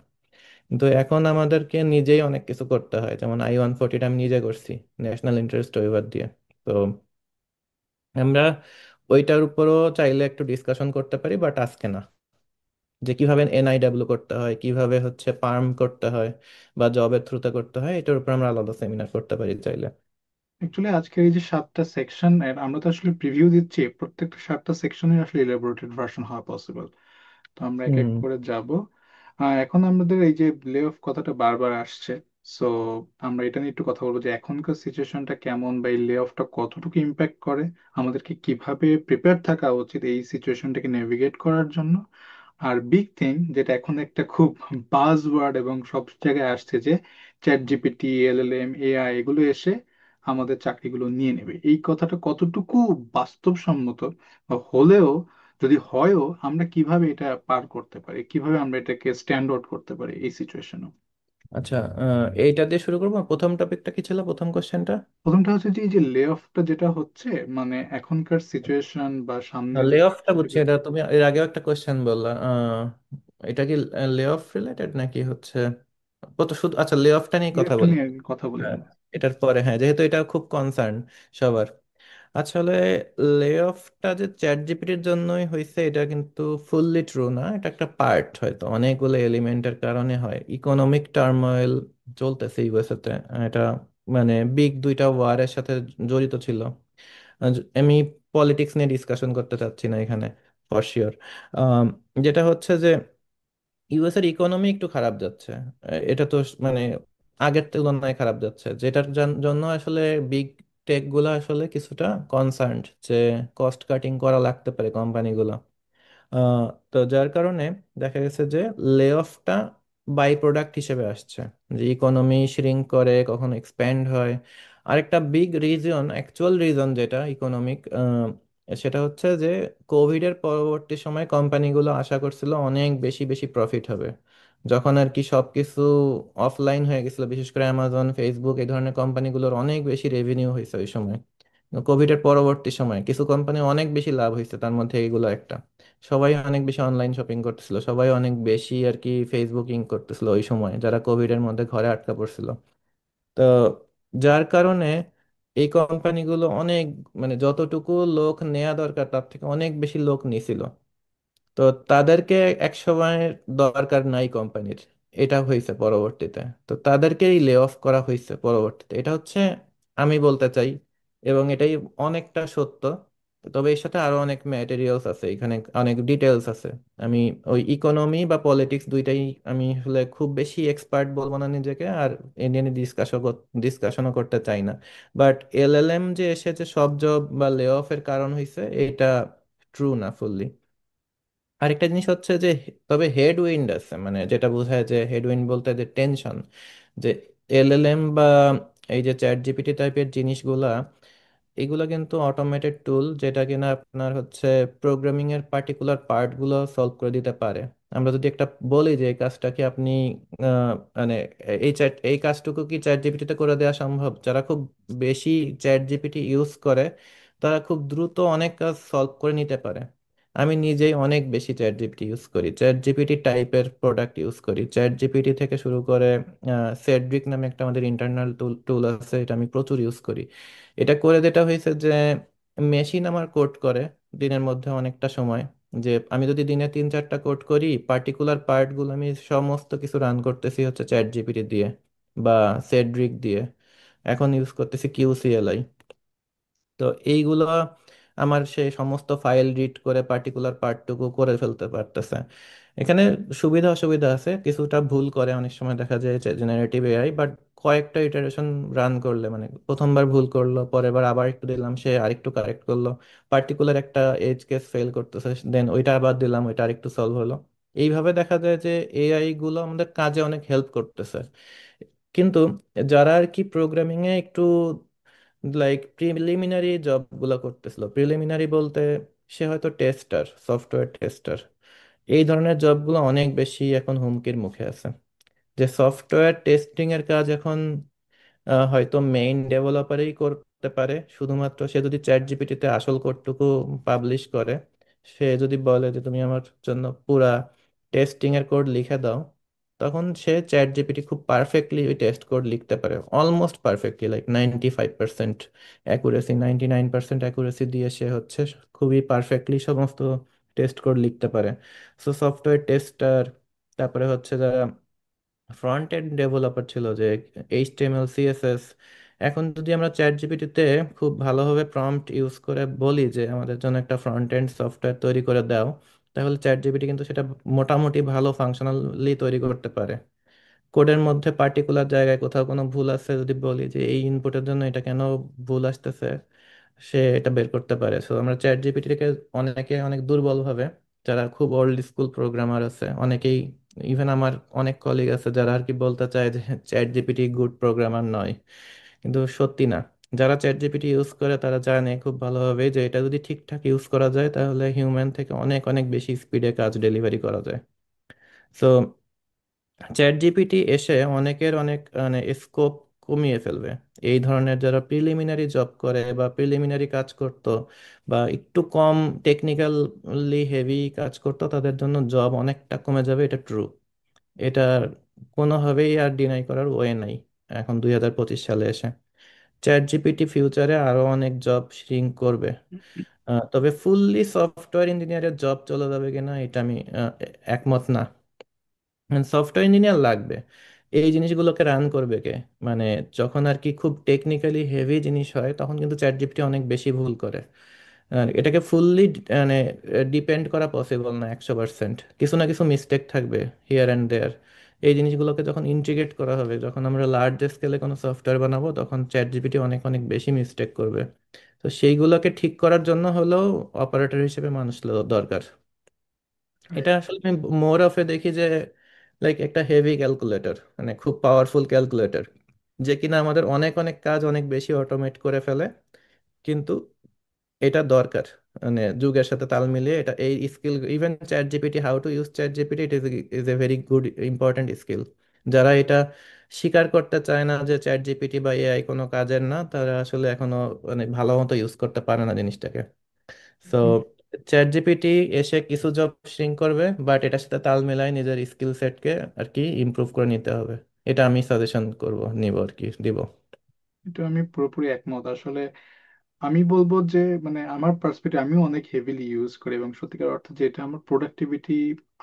কিন্তু এখন আমাদেরকে নিজেই অনেক কিছু করতে হয়, যেমন I-140টা আমি নিজে করছি ন্যাশনাল ইন্টারেস্ট ওয়েভার দিয়ে। তো আমরা ওইটার উপরও চাইলে একটু ডিসকাশন করতে পারি, বাট আজকে না, যে কিভাবে NIW করতে হয়, কিভাবে হচ্ছে পার্ম করতে হয় বা জবের থ্রুতে করতে হয়, এটার উপর আমরা আলাদা সেমিনার করতে পারি চাইলে। অ্যাকচুয়ালি আজকের এই যে 7টা সেকশন, আমরা তো আসলে প্রিভিউ দিচ্ছি, প্রত্যেকটা 7টা সেকশনের আসলে ইলাবোরেটেড ভার্সন হওয়া পসিবল। তো আমরা এক এক হুম। করে যাব। এখন আমাদের এই যে লে অফ কথাটা বারবার আসছে, সো আমরা এটা নিয়ে একটু কথা বলবো যে এখনকার সিচুয়েশনটা কেমন, বা এই লে অফটা কতটুকু ইম্প্যাক্ট করে, আমাদেরকে কিভাবে প্রিপেয়ার থাকা উচিত এই সিচুয়েশনটাকে নেভিগেট করার জন্য। আর বিগ থিং যেটা এখন একটা খুব বাজ ওয়ার্ড এবং সব জায়গায় আসছে, যে চ্যাট জিপিটি, LLM, AI এগুলো এসে আমাদের চাকরিগুলো নিয়ে নেবে, এই কথাটা কতটুকু বাস্তবসম্মত, বা হলেও যদি হয়ও আমরা কিভাবে এটা পার করতে পারি, কিভাবে আমরা এটাকে স্ট্যান্ড আউট করতে পারি এই সিচুয়েশনে। আচ্ছা, এইটা দিয়ে শুরু করবো। প্রথম টপিকটা কি ছিল, প্রথম কোশ্চেনটা? প্রথমটা হচ্ছে যে এই যে লে অফটা যেটা হচ্ছে, মানে এখনকার সিচুয়েশন বা সামনে লে যে অফটা বুঝছি, এটা তুমি এর আগেও একটা কোশ্চেন বললা, এটা কি লে অফ রিলেটেড নাকি হচ্ছে কত শুধু? আচ্ছা, লে অফটা নিয়ে কথা লেফট বলি। নিয়ে কথা বলি হ্যাঁ, আমরা। এটার পরে, হ্যাঁ, যেহেতু এটা খুব কনসার্ন সবার। আসলে লে অফটা যে চ্যাট জিপিটির জন্যই হয়েছে এটা কিন্তু ফুললি ট্রু না, এটা একটা পার্ট, হয়তো অনেকগুলো এলিমেন্টের কারণে হয়। ইকোনমিক টার্মোয়েল চলতেছে ইউএসএ তে, এটা মানে বিগ দুইটা ওয়ারের সাথে জড়িত ছিল। আমি পলিটিক্স নিয়ে ডিসকাশন করতে চাচ্ছি না এখানে, ফর শিওর। যেটা হচ্ছে যে ইউএস এর ইকোনমি একটু খারাপ যাচ্ছে, এটা তো মানে আগের তুলনায় খারাপ যাচ্ছে, যেটার জন্য আসলে বিগ টেক গুলো আসলে কিছুটা কনসার্নড যে কস্ট কাটিং করা লাগতে পারে কোম্পানিগুলো। আহ, তো যার কারণে দেখা গেছে যে লে অফটা বাই প্রোডাক্ট হিসেবে আসছে, যে ইকোনমি শ্রিঙ্ক করে কখনো এক্সপ্যান্ড হয়। আরেকটা বিগ রিজন, অ্যাকচুয়াল রিজন যেটা ইকোনমিক, সেটা হচ্ছে যে কোভিড এর পরবর্তী সময় কোম্পানিগুলো আশা করছিল অনেক বেশি বেশি প্রফিট হবে, যখন আর কি সবকিছু অফলাইন হয়ে গেছিল, বিশেষ করে অ্যামাজন, ফেসবুক, এই ধরনের কোম্পানিগুলোর অনেক বেশি রেভিনিউ হয়েছে ওই সময়। কোভিড এর পরবর্তী সময় কিছু কোম্পানি অনেক বেশি লাভ হয়েছে, তার মধ্যে এগুলো একটা। সবাই অনেক বেশি অনলাইন শপিং করতেছিল, সবাই অনেক বেশি আর কি ফেসবুকিং করতেছিল ওই সময়, যারা কোভিড এর মধ্যে ঘরে আটকা পড়ছিল। তো যার কারণে এই কোম্পানিগুলো অনেক, মানে যতটুকু লোক নেওয়া দরকার তার থেকে অনেক বেশি লোক নিছিল। তো তাদেরকে এক সময় দরকার নাই কোম্পানির, এটা হয়েছে পরবর্তীতে। তো তাদেরকেই লে অফ করা হয়েছে পরবর্তীতে, এটা হচ্ছে আমি বলতে চাই, এবং এটাই অনেকটা সত্য। তবে এর সাথে আরো অনেক ম্যাটেরিয়ালস আছে, এখানে অনেক ডিটেলস আছে। আমি ওই ইকোনমি বা পলিটিক্স দুইটাই, আমি আসলে খুব বেশি এক্সপার্ট বলবো না নিজেকে, আর ইন্ডিয়ান ডিসকাশনও করতে চাই না। বাট LLM যে এসেছে সব জব বা লে অফের কারণ হয়েছে, এটা ট্রু না ফুললি। আরেকটা জিনিস হচ্ছে যে, তবে হেডউইন্ড আছে, মানে যেটা বোঝায় যে হেডউইন্ড বলতে যে টেনশন, যে LLM বা এই যে চ্যাট জিপিটি টাইপের জিনিসগুলা, এগুলো কিন্তু অটোমেটেড টুল, যেটা কিনা আপনার হচ্ছে প্রোগ্রামিং এর পার্টিকুলার পার্ট গুলো সলভ করে দিতে পারে। আমরা যদি একটা বলি যে এই কাজটা কি আপনি মানে এই কাজটুকু কি চ্যাট জিপিটিতে করে দেওয়া সম্ভব, যারা খুব বেশি চ্যাট জিপিটি ইউজ করে তারা খুব দ্রুত অনেক কাজ সলভ করে নিতে পারে। আমি নিজেই অনেক বেশি চ্যাট জিপিটি ইউজ করি, চ্যাট জিপিটি টাইপের প্রোডাক্ট ইউজ করি, চ্যাট জিপিটি থেকে শুরু করে সেডরিক নামে একটা আমাদের ইন্টারনাল টুল টুল আছে, এটা আমি প্রচুর ইউজ করি। এটা করে যেটা হয়েছে যে মেশিন আমার কোড করে দিনের মধ্যে অনেকটা সময়, যে আমি যদি দিনে 3-4টা কোড করি, পার্টিকুলার পার্টগুলো আমি সমস্ত কিছু রান করতেছি হচ্ছে চ্যাট জিপিটি দিয়ে বা সেডরিক দিয়ে। এখন ইউজ করতেছি কিউসিএলআই। তো এইগুলো আমার সেই সমস্ত ফাইল রিড করে পার্টিকুলার পার্টটুকু করে ফেলতে পারতেছে। এখানে সুবিধা অসুবিধা আছে, কিছুটা ভুল করে অনেক সময় দেখা যায় জেনারেটিভ এআই, বাট কয়েকটা ইটারেশন রান করলে মানে প্রথমবার ভুল করলো, পরের বার আবার একটু দিলাম, সে আরেকটু কারেক্ট করলো, পার্টিকুলার একটা এজ কেস ফেল করতেছে, দেন ওইটা আবার দিলাম, ওইটা আরেকটু সলভ হলো। এইভাবে দেখা যায় যে এআই গুলো আমাদের কাজে অনেক হেল্প করতেছে। কিন্তু যারা আর কি প্রোগ্রামিং এ একটু লাইক প্রিলিমিনারি জবগুলো করতেছিল, প্রিলিমিনারি বলতে সে হয়তো টেস্টার, সফটওয়্যার টেস্টার, এই ধরনের জবগুলো অনেক বেশি এখন হুমকির মুখে আছে। যে সফটওয়্যার টেস্টিং এর কাজ এখন হয়তো মেইন ডেভেলপারই করতে পারে, শুধুমাত্র সে যদি চ্যাট জিপিটিতে আসল কোডটুকু পাবলিশ করে, সে যদি বলে যে তুমি আমার জন্য পুরা টেস্টিং এর কোড লিখে দাও, তখন সে চ্যাট জিপিটি খুব পারফেক্টলি ওই টেস্ট কোড লিখতে পারে, almost perfectly, like 95% accuracy, 99% accuracy দিয়ে সে হচ্ছে খুবই পারফেক্টলি সমস্ত টেস্ট কোড লিখতে পারে। সো সফটওয়্যার টেস্টার, তারপরে হচ্ছে যারা ফ্রন্ট এন্ড ডেভেলপার ছিল, যে এইচটিএমএল সিএসএস, এখন যদি আমরা চ্যাট জিপিটিতে খুব ভালোভাবে প্রম্পট ইউজ করে বলি যে আমাদের জন্য একটা ফ্রন্ট এন্ড সফটওয়্যার তৈরি করে দাও, তাহলে চ্যাট জিপিটি কিন্তু সেটা মোটামুটি ভালো ফাংশনালি তৈরি করতে পারে। কোডের মধ্যে পার্টিকুলার জায়গায় কোথাও কোনো ভুল আছে যদি বলি যে এই ইনপুটের জন্য এটা কেন ভুল আসতেছে, সে এটা বের করতে পারে। সো আমরা চ্যাট জিপিটিকে অনেকে অনেক দুর্বল ভাবে, যারা খুব ওল্ড স্কুল প্রোগ্রামার আছে অনেকেই, ইভেন আমার অনেক কলিগ আছে যারা আর কি বলতে চায় যে চ্যাট জিপিটি গুড প্রোগ্রামার নয়, কিন্তু সত্যি না। যারা চ্যাট জিপিটি ইউজ করে তারা জানে খুব ভালোভাবে যে এটা যদি ঠিকঠাক ইউজ করা যায় তাহলে হিউম্যান থেকে অনেক অনেক বেশি স্পিডে কাজ ডেলিভারি করা যায়। সো চ্যাট জিপিটি এসে অনেকের অনেক মানে স্কোপ কমিয়ে ফেলবে। এই ধরনের যারা প্রিলিমিনারি জব করে বা প্রিলিমিনারি কাজ করতো বা একটু কম টেকনিক্যালি হেভি কাজ করতো, তাদের জন্য জব অনেকটা কমে যাবে, এটা ট্রু। এটা কোনোভাবেই আর ডিনাই করার ওয়ে নাই এখন 2025 সালে এসে। চ্যাট জিপিটি ফিউচারে আরো অনেক জব শ্রিঙ্ক করবে। তবে ফুললি সফটওয়্যার ইঞ্জিনিয়ারের জব চলে যাবে কিনা এটা আমি একমত না। সফটওয়্যার ইঞ্জিনিয়ার লাগবে, এই জিনিসগুলোকে রান করবে কে? মানে যখন আর কি খুব টেকনিক্যালি হেভি জিনিস হয় তখন কিন্তু চ্যাট জিপিটি অনেক বেশি ভুল করে। আর এটাকে ফুললি মানে ডিপেন্ড করা পসিবল না 100%, কিছু না কিছু মিস্টেক থাকবে হিয়ার অ্যান্ড দেয়ার। এই জিনিসগুলোকে যখন ইন্টিগ্রেট করা হবে, যখন আমরা লার্জ স্কেলে কোনো সফটওয়্যার বানাবো, তখন চ্যাট জিপিটি অনেক অনেক বেশি মিস্টেক করবে। তো সেইগুলোকে ঠিক করার জন্য হলেও অপারেটর হিসেবে মানুষ দরকার। এটা আসলে আমি মোর অফে দেখি যে লাইক একটা হেভি ক্যালকুলেটর, মানে খুব পাওয়ারফুল ক্যালকুলেটর, যে কিনা আমাদের অনেক অনেক কাজ অনেক বেশি অটোমেট করে ফেলে। কিন্তু এটা দরকার, মানে যুগের সাথে তাল মিলিয়ে এটা, এই skill, even chat GPT, how to use chat GPT, it is a very good important skill. যারা এটা স্বীকার করতে চায় না যে চ্যাট জিপিটি বা এআই কোনো কাজের না, তারা আসলে এখনো মানে ভালো মতো ইউজ করতে পারে না জিনিসটাকে। সো চ্যাট জিপিটি এসে কিছু জব শ্রিঙ্ক করবে, বাট এটার সাথে তাল মেলায় নিজের স্কিল সেটকে আর কি ইমপ্রুভ করে নিতে হবে। এটা আমি সাজেশন করব, নিব আর কি, দিব। এটা আমি পুরোপুরি একমত আসলে। আমি বলবো যে মানে আমার পার্সপেক্টিভ আমিও অনেক হেভিলি ইউজ করি, এবং সত্যিকার অর্থে যে এটা আমার প্রোডাক্টিভিটি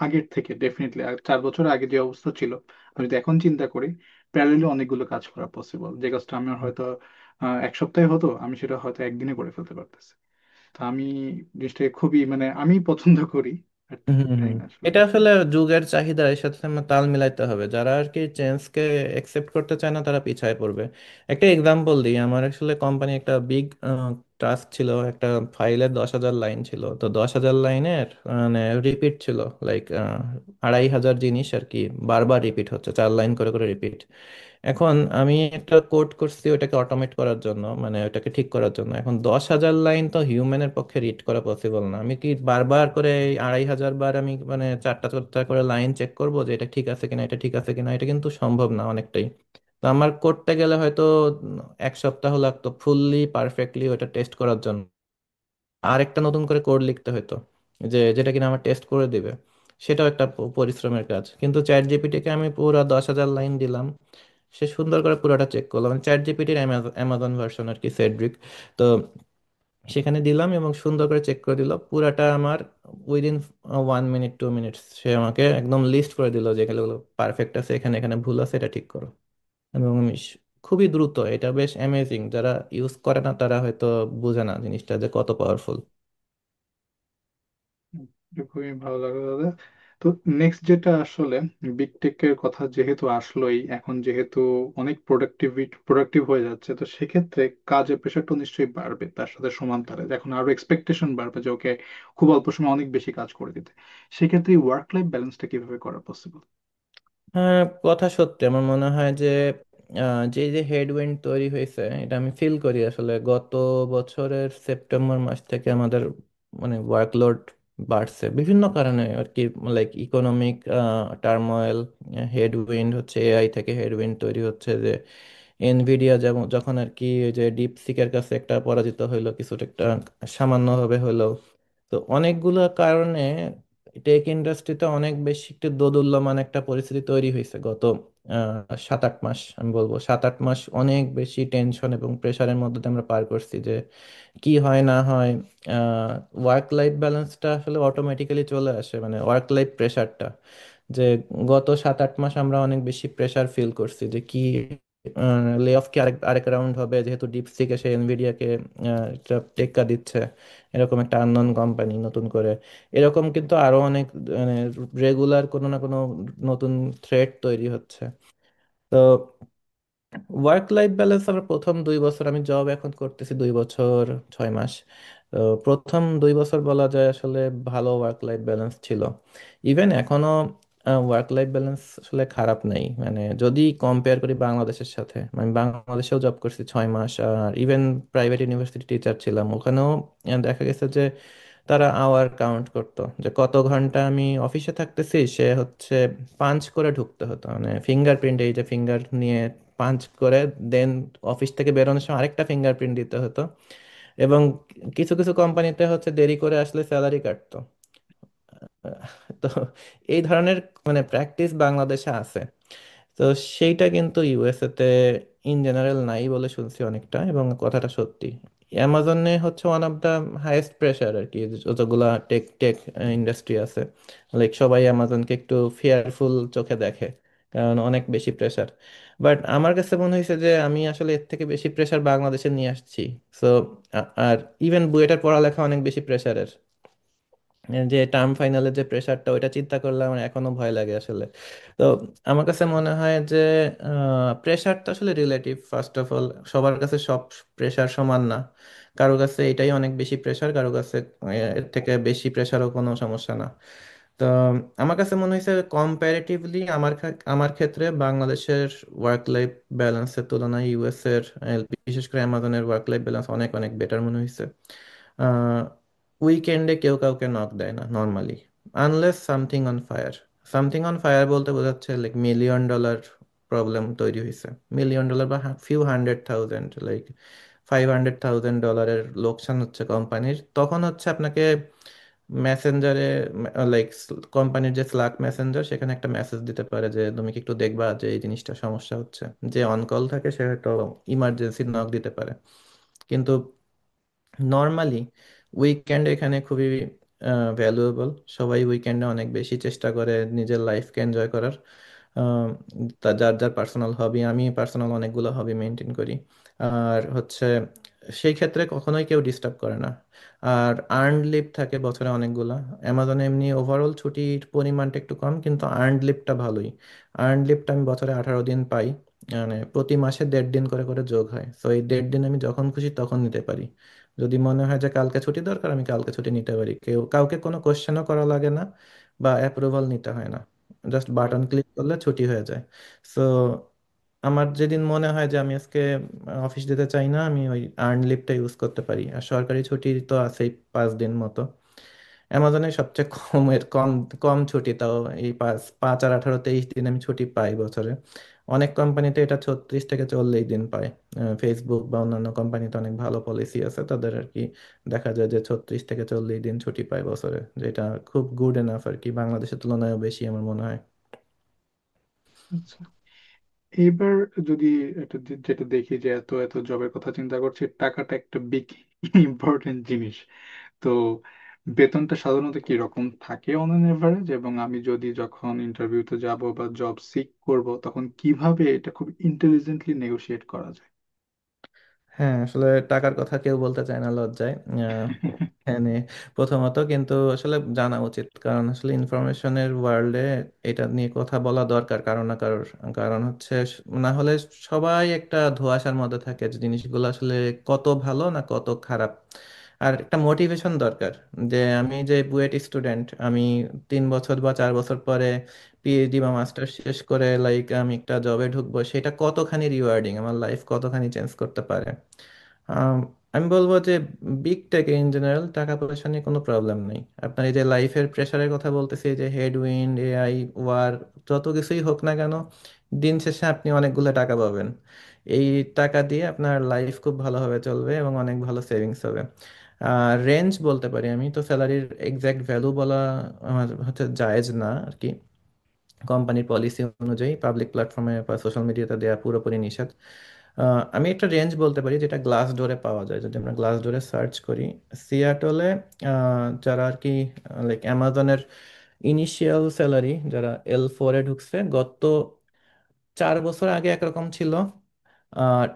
আগের থেকে ডেফিনেটলি 4 বছর আগে যে অবস্থা ছিল, আমি যদি এখন চিন্তা করি, প্যারালালি অনেকগুলো কাজ করা পসিবল। যে কাজটা আমার হয়তো 1 সপ্তাহে হতো, আমি সেটা হয়তো একদিনে করে ফেলতে পারতেছি। তো আমি জিনিসটাকে খুবই মানে আমি পছন্দ করি আর কি, হম এটাই হম। না আসলে এটা বিষয়। আসলে যুগের চাহিদা, এর সাথে আমরা তাল মিলাইতে হবে। যারা আর কি চেঞ্জকে একসেপ্ট করতে চায় না তারা পিছায় পড়বে। একটা এক্সাম্পল দিই, আমার আসলে কোম্পানি একটা বিগ টাস্ক ছিল, একটা ফাইলের 10,000 লাইন ছিল, তো 10,000 লাইনের মানে রিপিট ছিল, লাইক 2,500 জিনিস আর কি বারবার রিপিট হচ্ছে, 4 লাইন করে করে রিপিট। এখন আমি একটা কোড করছি ওটাকে অটোমেট করার জন্য, মানে ওটাকে ঠিক করার জন্য। এখন 10,000 লাইন তো হিউম্যানের পক্ষে রিড করা পসিবল না। আমি কি বারবার করে এই 2,500 বার আমি মানে চারটা চারটা করে লাইন চেক করব যে এটা ঠিক আছে কিনা, এটা ঠিক আছে কিনা? এটা কিন্তু সম্ভব না অনেকটাই। তো আমার করতে গেলে হয়তো 1 সপ্তাহ লাগতো ফুললি পারফেক্টলি ওটা টেস্ট করার জন্য। আর একটা নতুন করে কোড লিখতে হতো যে যেটা কিনা আমার টেস্ট করে দিবে। সেটাও একটা পরিশ্রমের কাজ। কিন্তু চ্যাট জিপিটিকে আমি পুরো 10,000 লাইন দিলাম, সে সুন্দর করে পুরোটা চেক করলো, মানে চ্যাট জিপিটির অ্যামাজন ভার্সন আর কি, সেডরিক। তো সেখানে দিলাম এবং সুন্দর করে চেক করে দিল পুরাটা আমার উইদিন 1 মিনিট 2 মিনিটস। সে আমাকে একদম লিস্ট করে দিল যে এগুলো পারফেক্ট আছে, এখানে এখানে ভুল আছে, এটা ঠিক করো। এবং খুবই দ্রুত, এটা বেশ অ্যামেজিং। যারা ইউজ করে না তারা হয়তো বুঝে না জিনিসটা যে কত পাওয়ারফুল। এটা খুবই ভালো লাগলো দাদা। তো নেক্সট যেটা আসলে বিগ টেকের কথা যেহেতু আসলোই, এখন যেহেতু অনেক প্রোডাক্টিভ হয়ে যাচ্ছে, তো সেক্ষেত্রে কাজের প্রেশারটা নিশ্চয়ই বাড়বে তার সাথে সমান্তরালে। এখন আরো এক্সপেকটেশন বাড়বে যে ওকে খুব অল্প সময় অনেক বেশি কাজ করে দিতে। সেক্ষেত্রে ওয়ার্ক লাইফ ব্যালেন্সটা কিভাবে করা পসিবল? হ্যাঁ, কথা সত্যি। আমার মনে হয় যে যে যে হেডউইন্ড তৈরি হয়েছে এটা আমি ফিল করি আসলে গত বছরের সেপ্টেম্বর মাস থেকে আমাদের মানে ওয়ার্কলোড বাড়ছে বিভিন্ন কারণে আর কি। লাইক ইকোনমিক টার্মোয়েল, হেডউইন্ড হচ্ছে এআই থেকে হেডউইন্ড তৈরি হচ্ছে যে এনভিডিয়া যেমন যখন আর কি ওই যে ডিপসিকের কাছে একটা পরাজিত হইলো, কিছুটা একটা সামান্যভাবে হলেও। তো অনেকগুলো কারণে টেক ইন্ডাস্ট্রিতে অনেক বেশি একটু দোদুল্যমান একটা পরিস্থিতি তৈরি হয়েছে গত 7-8 মাস। আমি বলবো 7-8 মাস অনেক বেশি টেনশন এবং প্রেশারের মধ্যে দিয়ে আমরা পার করছি যে কি হয় না হয়। ওয়ার্ক লাইফ ব্যালেন্সটা আসলে অটোমেটিক্যালি চলে আসে, মানে ওয়ার্ক লাইফ প্রেশারটা। যে গত 7-8 মাস আমরা অনেক বেশি প্রেশার ফিল করছি যে কি লে অফ কি আরেক আরেক রাউন্ড হবে, যেহেতু ডিপসিক এসে এনভিডিয়াকে একটা টেক্কা দিচ্ছে, এরকম একটা আননোন কোম্পানি নতুন করে। এরকম কিন্তু আরো অনেক মানে রেগুলার কোনো না কোনো নতুন থ্রেট তৈরি হচ্ছে। তো ওয়ার্ক লাইফ ব্যালেন্স আমার প্রথম 2 বছর, আমি জব এখন করতেছি 2 বছর 6 মাস। তো প্রথম 2 বছর বলা যায় আসলে ভালো ওয়ার্ক লাইফ ব্যালেন্স ছিল। ইভেন এখনো ওয়ার্ক লাইফ ব্যালেন্স আসলে খারাপ নেই, মানে যদি কম্পেয়ার করি বাংলাদেশের সাথে। আমি বাংলাদেশেও জব করছি 6 মাস, আর ইভেন প্রাইভেট ইউনিভার্সিটি টিচার ছিলাম ওখানেও। দেখা গেছে যে তারা আওয়ার কাউন্ট করতো যে কত ঘন্টা আমি অফিসে থাকতেছি, সে হচ্ছে পাঞ্চ করে ঢুকতে হতো, মানে ফিঙ্গারপ্রিন্ট, এই যে ফিঙ্গার নিয়ে পাঞ্চ করে দেন অফিস থেকে বেরোনোর সময় আরেকটা ফিঙ্গারপ্রিন্ট দিতে হতো। এবং কিছু কিছু কোম্পানিতে হচ্ছে দেরি করে আসলে স্যালারি কাটতো। তো এই ধরনের মানে প্র্যাকটিস বাংলাদেশে আছে। তো সেইটা কিন্তু ইউএসএ তে ইন জেনারেল নাই বলে শুনছি অনেকটা, এবং কথাটা সত্যি। অ্যামাজনে হচ্ছে one of the highest pressure আর কি, যতগুলা টেক টেক ইন্ডাস্ট্রি আছে। লাইক সবাই অ্যামাজনকে একটু ফিয়ারফুল চোখে দেখে, কারণ অনেক বেশি প্রেশার। বাট আমার কাছে মনে হয়েছে যে আমি আসলে এর থেকে বেশি প্রেশার বাংলাদেশে নিয়ে আসছি। সো আর ইভেন বুয়েটের পড়ালেখা অনেক বেশি প্রেশারের। যে টার্ম ফাইনালের যে প্রেশারটা, ওইটা চিন্তা করলে আমার এখনো ভয় লাগে আসলে। তো আমার কাছে মনে হয় যে প্রেশার তো আসলে রিলেটিভ ফার্স্ট অফ অল। সবার কাছে সব প্রেশার সমান না। কারো কাছে এটাই অনেক বেশি প্রেশার, কারো কাছে এর থেকে বেশি প্রেশারও কোনো সমস্যা না। তো আমার কাছে মনে হয়েছে কম্পারেটিভলি আমার ক্ষেত্রে বাংলাদেশের ওয়ার্ক লাইফ ব্যালেন্সের তুলনায় ইউএস এর বিশেষ করে অ্যামাজনের ওয়ার্ক লাইফ ব্যালেন্স অনেক অনেক বেটার মনে হয়েছে। উইকেন্ডে কেউ কাউকে নক দেয় না normally, unless something on fire. Something on fire বলতে বোঝাচ্ছে লাইক $1,000,000 প্রবলেম তৈরি হয়েছে। $1,000,000 বা ফিউ 100,000, লাইক $500,000 লোকসান হচ্ছে কোম্পানির, তখন হচ্ছে আপনাকে মেসেঞ্জারে, লাইক কোম্পানির যে স্ল্যাক মেসেঞ্জার, সেখানে একটা মেসেজ দিতে পারে যে তুমি কি একটু দেখবা যে এই জিনিসটা সমস্যা হচ্ছে। যে অন কল থাকে সে হয়তো ইমার্জেন্সি নক দিতে পারে। কিন্তু নর্মালি উইকেন্ড এখানে খুবই ভ্যালুয়েবল। সবাই উইকেন্ডে অনেক বেশি চেষ্টা করে নিজের লাইফকে এনজয় করার। আহ, যার যার পার্সোনাল হবি, আমি পার্সোনাল অনেকগুলো হবি মেনটেন করি। আর হচ্ছে সেই ক্ষেত্রে কখনোই কেউ ডিস্টার্ব করে না। আর আর্নড লিভ থাকে বছরে অনেকগুলা। অ্যামাজনে এমনি ওভারঅল ছুটির পরিমাণটা একটু কম, কিন্তু আর্নড লিভটা ভালোই। আর্নড লিভটা আমি বছরে 18 দিন পাই, মানে প্রতি মাসে 1.5 দিন করে করে যোগ হয়। তো এই 1.5 দিন আমি যখন খুশি তখন নিতে পারি। যদি মনে হয় যে কালকে ছুটি দরকার, আমি কালকে ছুটি নিতে পারি। কাউকে কোনো কোশ্চেনও করা লাগে না বা অ্যাপ্রুভাল নিতে হয় না। জাস্ট বাটন ক্লিক করলে ছুটি হয়ে যায়। সো আমার যেদিন মনে হয় যে আমি আজকে অফিস যেতে চাই না, আমি ওই আর্ন লিভটা ইউজ করতে পারি। আর সরকারি ছুটি তো আছেই 5 দিন মতো। অ্যামাজনে সবচেয়ে কমের কম কম ছুটি, তাও এই 5 5 আর 18 23 দিন আমি ছুটি পাই বছরে। অনেক কোম্পানিতে এটা 36 থেকে 40 দিন পায়। ফেসবুক বা অন্যান্য কোম্পানিতে অনেক ভালো পলিসি আছে তাদের আর কি। দেখা যায় যে 36 থেকে 40 দিন ছুটি পায় বছরে, যেটা খুব গুড এনাফ আর কি, বাংলাদেশের তুলনায় বেশি আমার মনে হয়। আচ্ছা, এইবার যদি যেটা দেখি যে এত এত জবের কথা চিন্তা করছি, টাকাটা একটা বিগ ইম্পর্টেন্ট জিনিস। তো বেতনটা সাধারণত কি রকম থাকে অন অ্যান এভারেজ, এবং আমি যদি যখন ইন্টারভিউতে যাব বা জব সিক করব তখন কিভাবে এটা খুব ইন্টেলিজেন্টলি নেগোশিয়েট করা যায়? হ্যাঁ, আসলে টাকার কথা কেউ বলতে চায় না লজ্জায়। মানে প্রথমত কিন্তু আসলে জানা উচিত, কারণ আসলে ইনফরমেশনের ওয়ার্ল্ডে এটা নিয়ে কথা বলা দরকার কারো না কারোর। কারণ হচ্ছে না হলে সবাই একটা ধোঁয়াশার মধ্যে থাকে যে জিনিসগুলো আসলে কত ভালো না কত খারাপ। আর একটা মোটিভেশন দরকার, যে আমি যে বুয়েট স্টুডেন্ট, আমি 3 বছর বা 4 বছর পরে পিএইচডি বা মাস্টার শেষ করে আমি একটা জবে ঢুকবো, সেটা কতখানি রিওয়ার্ডিং, আমার লাইফ কতখানি চেঞ্জ করতে পারে। আম, আমি বলবো যে বিগ টেক ইন জেনারেল টাকা পয়সা নিয়ে কোনো প্রবলেম নেই। আপনার এই যে লাইফের প্রেশারের কথা বলতেছি, এই যে হেডউইন্ড, এআই, ওয়ার, যত কিছুই হোক না কেন, দিন শেষে আপনি অনেকগুলো টাকা পাবেন। এই টাকা দিয়ে আপনার লাইফ খুব ভালোভাবে চলবে এবং অনেক ভালো সেভিংস হবে। আর রেঞ্জ বলতে পারি, আমি তো স্যালারির এক্সাক্ট ভ্যালু বলা আমার হচ্ছে জায়েজ না আর কি। কোম্পানির পলিসি অনুযায়ী পাবলিক প্ল্যাটফর্মে বা সোশ্যাল মিডিয়াতে দেওয়া পুরোপুরি নিষেধ। আমি একটা রেঞ্জ বলতে পারি যেটা গ্লাস ডোরে পাওয়া যায়। যদি আমরা গ্লাস ডোরে সার্চ করি, সিয়াটলে যারা আর কি অ্যামাজনের ইনিশিয়াল স্যালারি যারা L4-এ ঢুকছে গত 4 বছর আগে একরকম ছিল, আর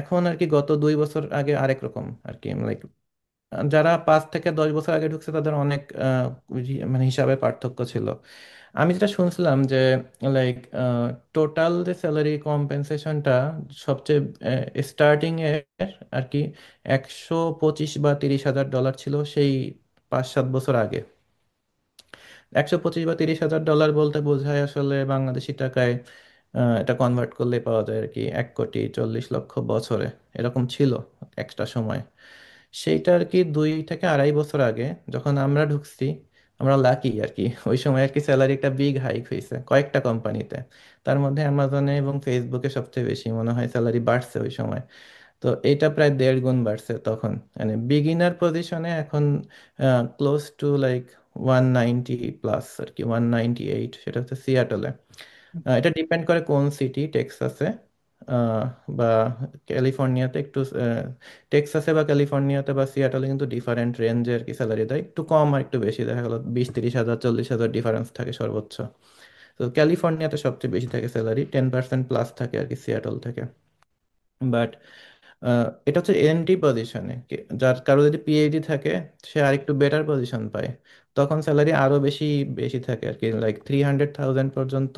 এখন আর কি গত 2 বছর আগে আরেক রকম আর কি। যারা 5 থেকে 10 বছর আগে ঢুকছে তাদের অনেক মানে হিসাবে পার্থক্য ছিল। আমি যেটা শুনছিলাম যে লাইক টোটাল যে স্যালারি কম্পেনসেশনটা সবচেয়ে স্টার্টিং এর আর কি 125 বা 30 হাজার ডলার ছিল সেই 5-7 বছর আগে। 125 বা 30 হাজার ডলার বলতে বোঝায় আসলে বাংলাদেশি টাকায় এটা কনভার্ট করলে পাওয়া যায় আর কি 1,40,00,000 বছরে। এরকম ছিল একটা সময়। সেইটা আর কি 2 থেকে আড়াই বছর আগে যখন আমরা ঢুকছি, আমরা লাকি আর কি। ওই সময় আর কি স্যালারি একটা বিগ হাইক হয়েছে কয়েকটা কোম্পানিতে। তার মধ্যে অ্যামাজনে এবং ফেসবুকে সবচেয়ে বেশি মনে হয় স্যালারি বাড়ছে ওই সময়। তো এটা প্রায় 1.5 গুণ বাড়ছে তখন। মানে বিগিনার পজিশনে এখন ক্লোজ টু 190 প্লাস আর কি, 198, সেটা হচ্ছে সিয়াটলে। এটা ডিপেন্ড করে কোন সিটি, টেক্সাসে আহ, বা ক্যালিফোর্নিয়াতে একটু টেক্সাসে বা ক্যালিফোর্নিয়াতে বা সিয়াটলে কিন্তু ডিফারেন্ট রেঞ্জের কি স্যালারি দেয়, একটু কম আর একটু বেশি, দেখা গেলো 20-30 হাজার 40 হাজার ডিফারেন্স থাকে সর্বোচ্চ। তো ক্যালিফোর্নিয়াতে সবচেয়ে বেশি থাকে স্যালারি, 10% প্লাস থাকে আর কি সিয়াটল থেকে। বাট এটা হচ্ছে এনটি পজিশনে, যার কারো যদি পিএইচডি থাকে সে আরেকটু বেটার পজিশন পায়, তখন স্যালারি আরো বেশি বেশি থাকে আর কি, 300,000 পর্যন্ত।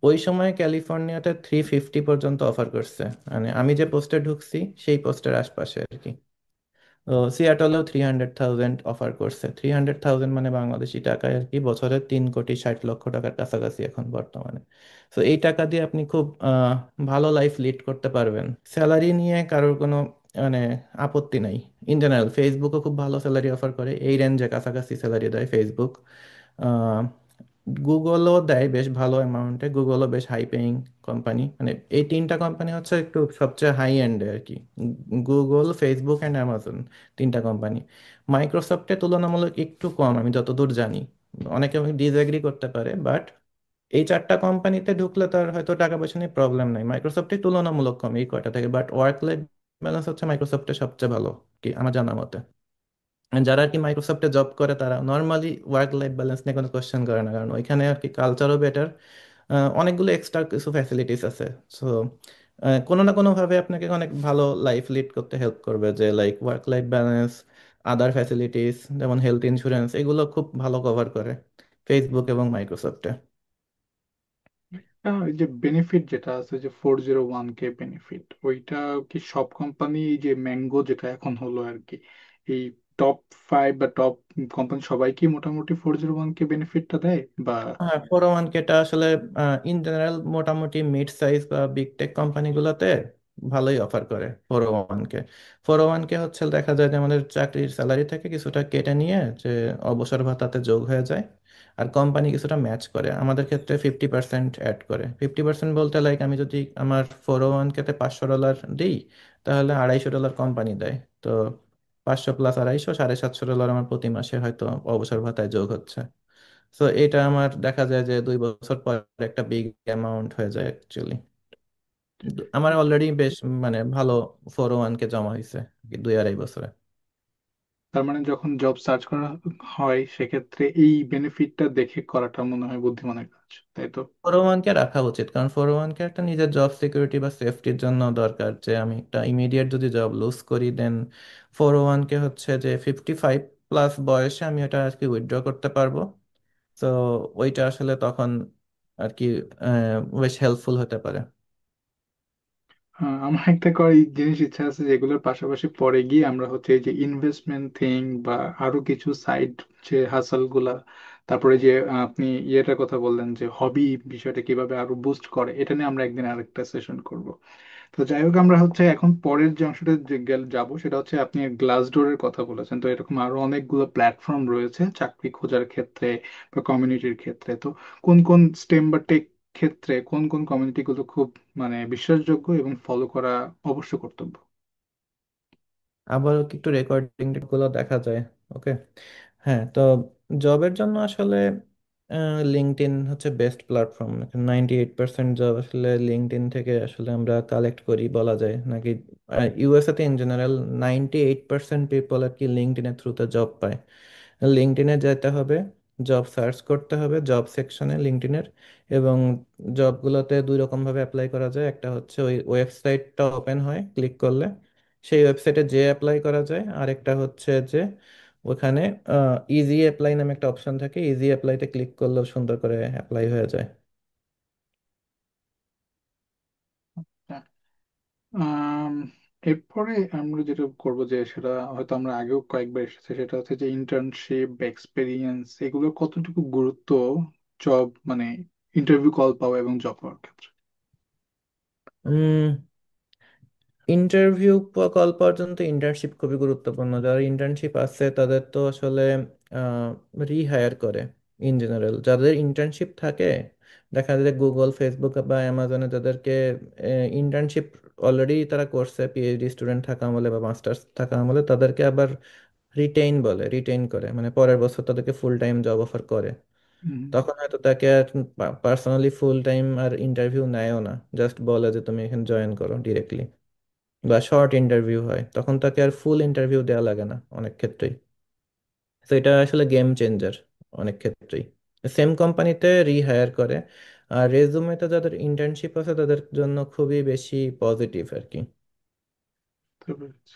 ওই সময় ক্যালিফোর্নিয়াতে 350 পর্যন্ত অফার করছে, মানে আমি যে পোস্টে ঢুকছি সেই পোস্টের আশপাশে আর কি। তো সিয়াটলেও 300,000 অফার করছে। 300,000 মানে বাংলাদেশি টাকায় আর কি বছরে 3,60,00,000 টাকার কাছাকাছি এখন বর্তমানে। তো এই টাকা দিয়ে আপনি খুব ভালো লাইফ লিড করতে পারবেন। স্যালারি নিয়ে কারোর কোনো মানে আপত্তি নাই। ইন জেনারেল ফেসবুকও খুব ভালো স্যালারি অফার করে, এই রেঞ্জে কাছাকাছি স্যালারি দেয় ফেসবুক। গুগলও দেয় বেশ ভালো অ্যামাউন্টে, গুগলও বেশ হাই পেইং কোম্পানি। মানে এই তিনটা কোম্পানি হচ্ছে একটু সবচেয়ে হাই এন্ডে আর কি, গুগল, ফেসবুক অ্যান্ড অ্যামাজন, তিনটা কোম্পানি। মাইক্রোসফটে তুলনামূলক একটু কম আমি যতদূর জানি, অনেকে ডিসএগ্রি করতে পারে, বাট এই চারটা কোম্পানিতে ঢুকলে তার হয়তো টাকা পয়সা নিয়ে প্রবলেম নাই। মাইক্রোসফটে তুলনামূলক কম এই কয়টা থেকে, বাট ওয়ার্ক লাইফ ব্যালেন্স হচ্ছে মাইক্রোসফটে সবচেয়ে ভালো কি আমার জানা মতে। যারা আর কি মাইক্রোসফটে জব করে তারা নর্মালি ওয়ার্ক লাইফ ব্যালেন্স নিয়ে কোনো কোশ্চেন করে না, কারণ ওইখানে আর কি কালচারও বেটার, অনেকগুলো এক্সট্রা কিছু ফ্যাসিলিটিস আছে। সো কোনো না কোনো ভাবে আপনাকে অনেক ভালো লাইফ লিড করতে হেল্প করবে, যে ওয়ার্ক লাইফ ব্যালেন্স, আদার ফ্যাসিলিটিস যেমন হেলথ ইন্স্যুরেন্স, এগুলো খুব ভালো কভার করে ফেসবুক এবং মাইক্রোসফটে। এই যে বেনিফিট যেটা আছে, যে 401k বেনিফিট, ওইটা কি সব কোম্পানি, এই যে ম্যাঙ্গো যেটা এখন হলো আর কি, এই টপ 5 বা টপ কোম্পানি সবাই কি মোটামুটি 401k বেনিফিটটা দেয় বা? হ্যাঁ, 401 কেটা আসলে ইন জেনারেল মোটামুটি মিড সাইজ বা বিগ টেক কোম্পানিগুলোতে ভালোই অফার করে 401 কে। 401 কে হচ্ছে দেখা যায় যে আমাদের চাকরির স্যালারি থেকে কিছুটা কেটে নিয়ে যে অবসর ভাতাতে যোগ হয়ে যায়, আর কোম্পানি কিছুটা ম্যাচ করে। আমাদের ক্ষেত্রে 50% অ্যাড করে। 50% বলতে আমি যদি আমার 401 কেতে $500 দিই, তাহলে $250 কোম্পানি দেয়। তো 500 প্লাস 250, $750 আমার প্রতি মাসে হয়তো অবসর ভাতায় যোগ হচ্ছে। তো এটা আমার দেখা যায় যে 2 বছর পর একটা বিগ অ্যামাউন্ট হয়ে যায় অ্যাকচুয়ালি। আমার অলরেডি বেশ মানে ভালো 401 কে জমা হয়েছে 2-2.5 বছরে। তার মানে যখন জব সার্চ করা হয় সেক্ষেত্রে এই বেনিফিটটা দেখে করাটা মনে হয় বুদ্ধিমানের কাজ, তাই তো? 401 কে রাখা উচিত, কারণ 401 কে একটা নিজের জব সিকিউরিটি বা সেফটির জন্য দরকার, যে আমি একটা ইমিডিয়েট যদি জব লুজ করি দেন 401 কে হচ্ছে যে 55+ বয়সে আমি ওটা আর কি উইথড্র করতে পারবো। তো ওইটা আসলে তখন আর কি বেশ হেল্পফুল হতে পারে। হ্যাঁ, আমার একটা করে এই জিনিস ইচ্ছা আছে যেগুলোর পাশাপাশি পরে গিয়ে আমরা হচ্ছে এই যে ইনভেস্টমেন্ট থিং বা আরো কিছু সাইড যে হাসাল গুলা, তারপরে যে আপনি ইয়েটার কথা বললেন যে হবি বিষয়টা কিভাবে আরো বুস্ট করে, এটা নিয়ে আমরা একদিন আরেকটা সেশন করব। তো যাই হোক, আমরা হচ্ছে এখন পরের যে অংশটা যে যাব সেটা হচ্ছে আপনি গ্লাসডোরের কথা বলেছেন। তো এরকম আরো অনেকগুলো প্ল্যাটফর্ম রয়েছে চাকরি খোঁজার ক্ষেত্রে বা কমিউনিটির ক্ষেত্রে। তো কোন কোন স্টেম বা টেক ক্ষেত্রে কোন কোন কমিউনিটি গুলো খুব মানে বিশ্বাসযোগ্য এবং ফলো করা অবশ্য কর্তব্য? আবার কি একটু রেকর্ডিং গুলো দেখা যায়। ওকে। হ্যাঁ, তো জবের জন্য আসলে লিঙ্কডইন হচ্ছে বেস্ট প্ল্যাটফর্ম। 98% জব আসলে লিঙ্কডইন থেকে আসলে আমরা কালেক্ট করি বলা যায় নাকি। ইউএসএ তে ইন জেনারেল 98% পিপল আর কি লিঙ্কডইনের থ্রুতে জব পায়। লিঙ্কডইনে যেতে হবে, জব সার্চ করতে হবে জব সেকশনে লিঙ্কডইনের, এবং জবগুলোতে দুই রকম ভাবে অ্যাপ্লাই করা যায়। একটা হচ্ছে ওই ওয়েবসাইটটা ওপেন হয় ক্লিক করলে সেই ওয়েবসাইটে যে অ্যাপ্লাই করা যায়, আর একটা হচ্ছে যে ওখানে ইজি অ্যাপ্লাই নামে একটা অপশন থাকে, ইজি অ্যাপ্লাইতে ক্লিক করলেও সুন্দর করে অ্যাপ্লাই হয়ে যায়। আম, এরপরে আমরা যেটা করব যে সেটা হয়তো আমরা আগেও কয়েকবার এসেছে, সেটা হচ্ছে যে ইন্টার্নশিপ বা এক্সপেরিয়েন্স এগুলো কতটুকু গুরুত্ব জব মানে ইন্টারভিউ কল পাওয়া এবং জব পাওয়ার ক্ষেত্রে। ইন্টারভিউ কল পর্যন্ত ইন্টার্নশিপ খুবই গুরুত্বপূর্ণ। যারা ইন্টার্নশিপ আছে তাদের তো আসলে রিহায়ার করে। ইন জেনারেল যাদের ইন্টার্নশিপ থাকে, দেখা যায় গুগল, ফেসবুক বা অ্যামাজনে যাদেরকে ইন্টার্নশিপ অলরেডি তারা করছে পিএইচডি স্টুডেন্ট থাকা আমলে বা মাস্টার্স থাকা আমলে, তাদেরকে আবার রিটেইন করে, মানে পরের বছর তাদেরকে ফুল টাইম জব অফার করে। হুম। তখন হয়তো তাকে আর পার্সোনালি ফুল টাইম আর ইন্টারভিউ নেয়ও না, জাস্ট বলে যে তুমি এখানে জয়েন করো ডিরেক্টলি, বা শর্ট ইন্টারভিউ হয়, তখন তাকে আর ফুল ইন্টারভিউ দেওয়া লাগে না অনেক ক্ষেত্রেই। তো এটা আসলে গেম চেঞ্জার অনেক ক্ষেত্রেই। সেম কোম্পানিতে রিহায়ার করে। আর রেজুমেতে যাদের ইন্টার্নশিপ আছে তাদের জন্য খুবই বেশি পজিটিভ আর কি। বুঝতে পেরেছি।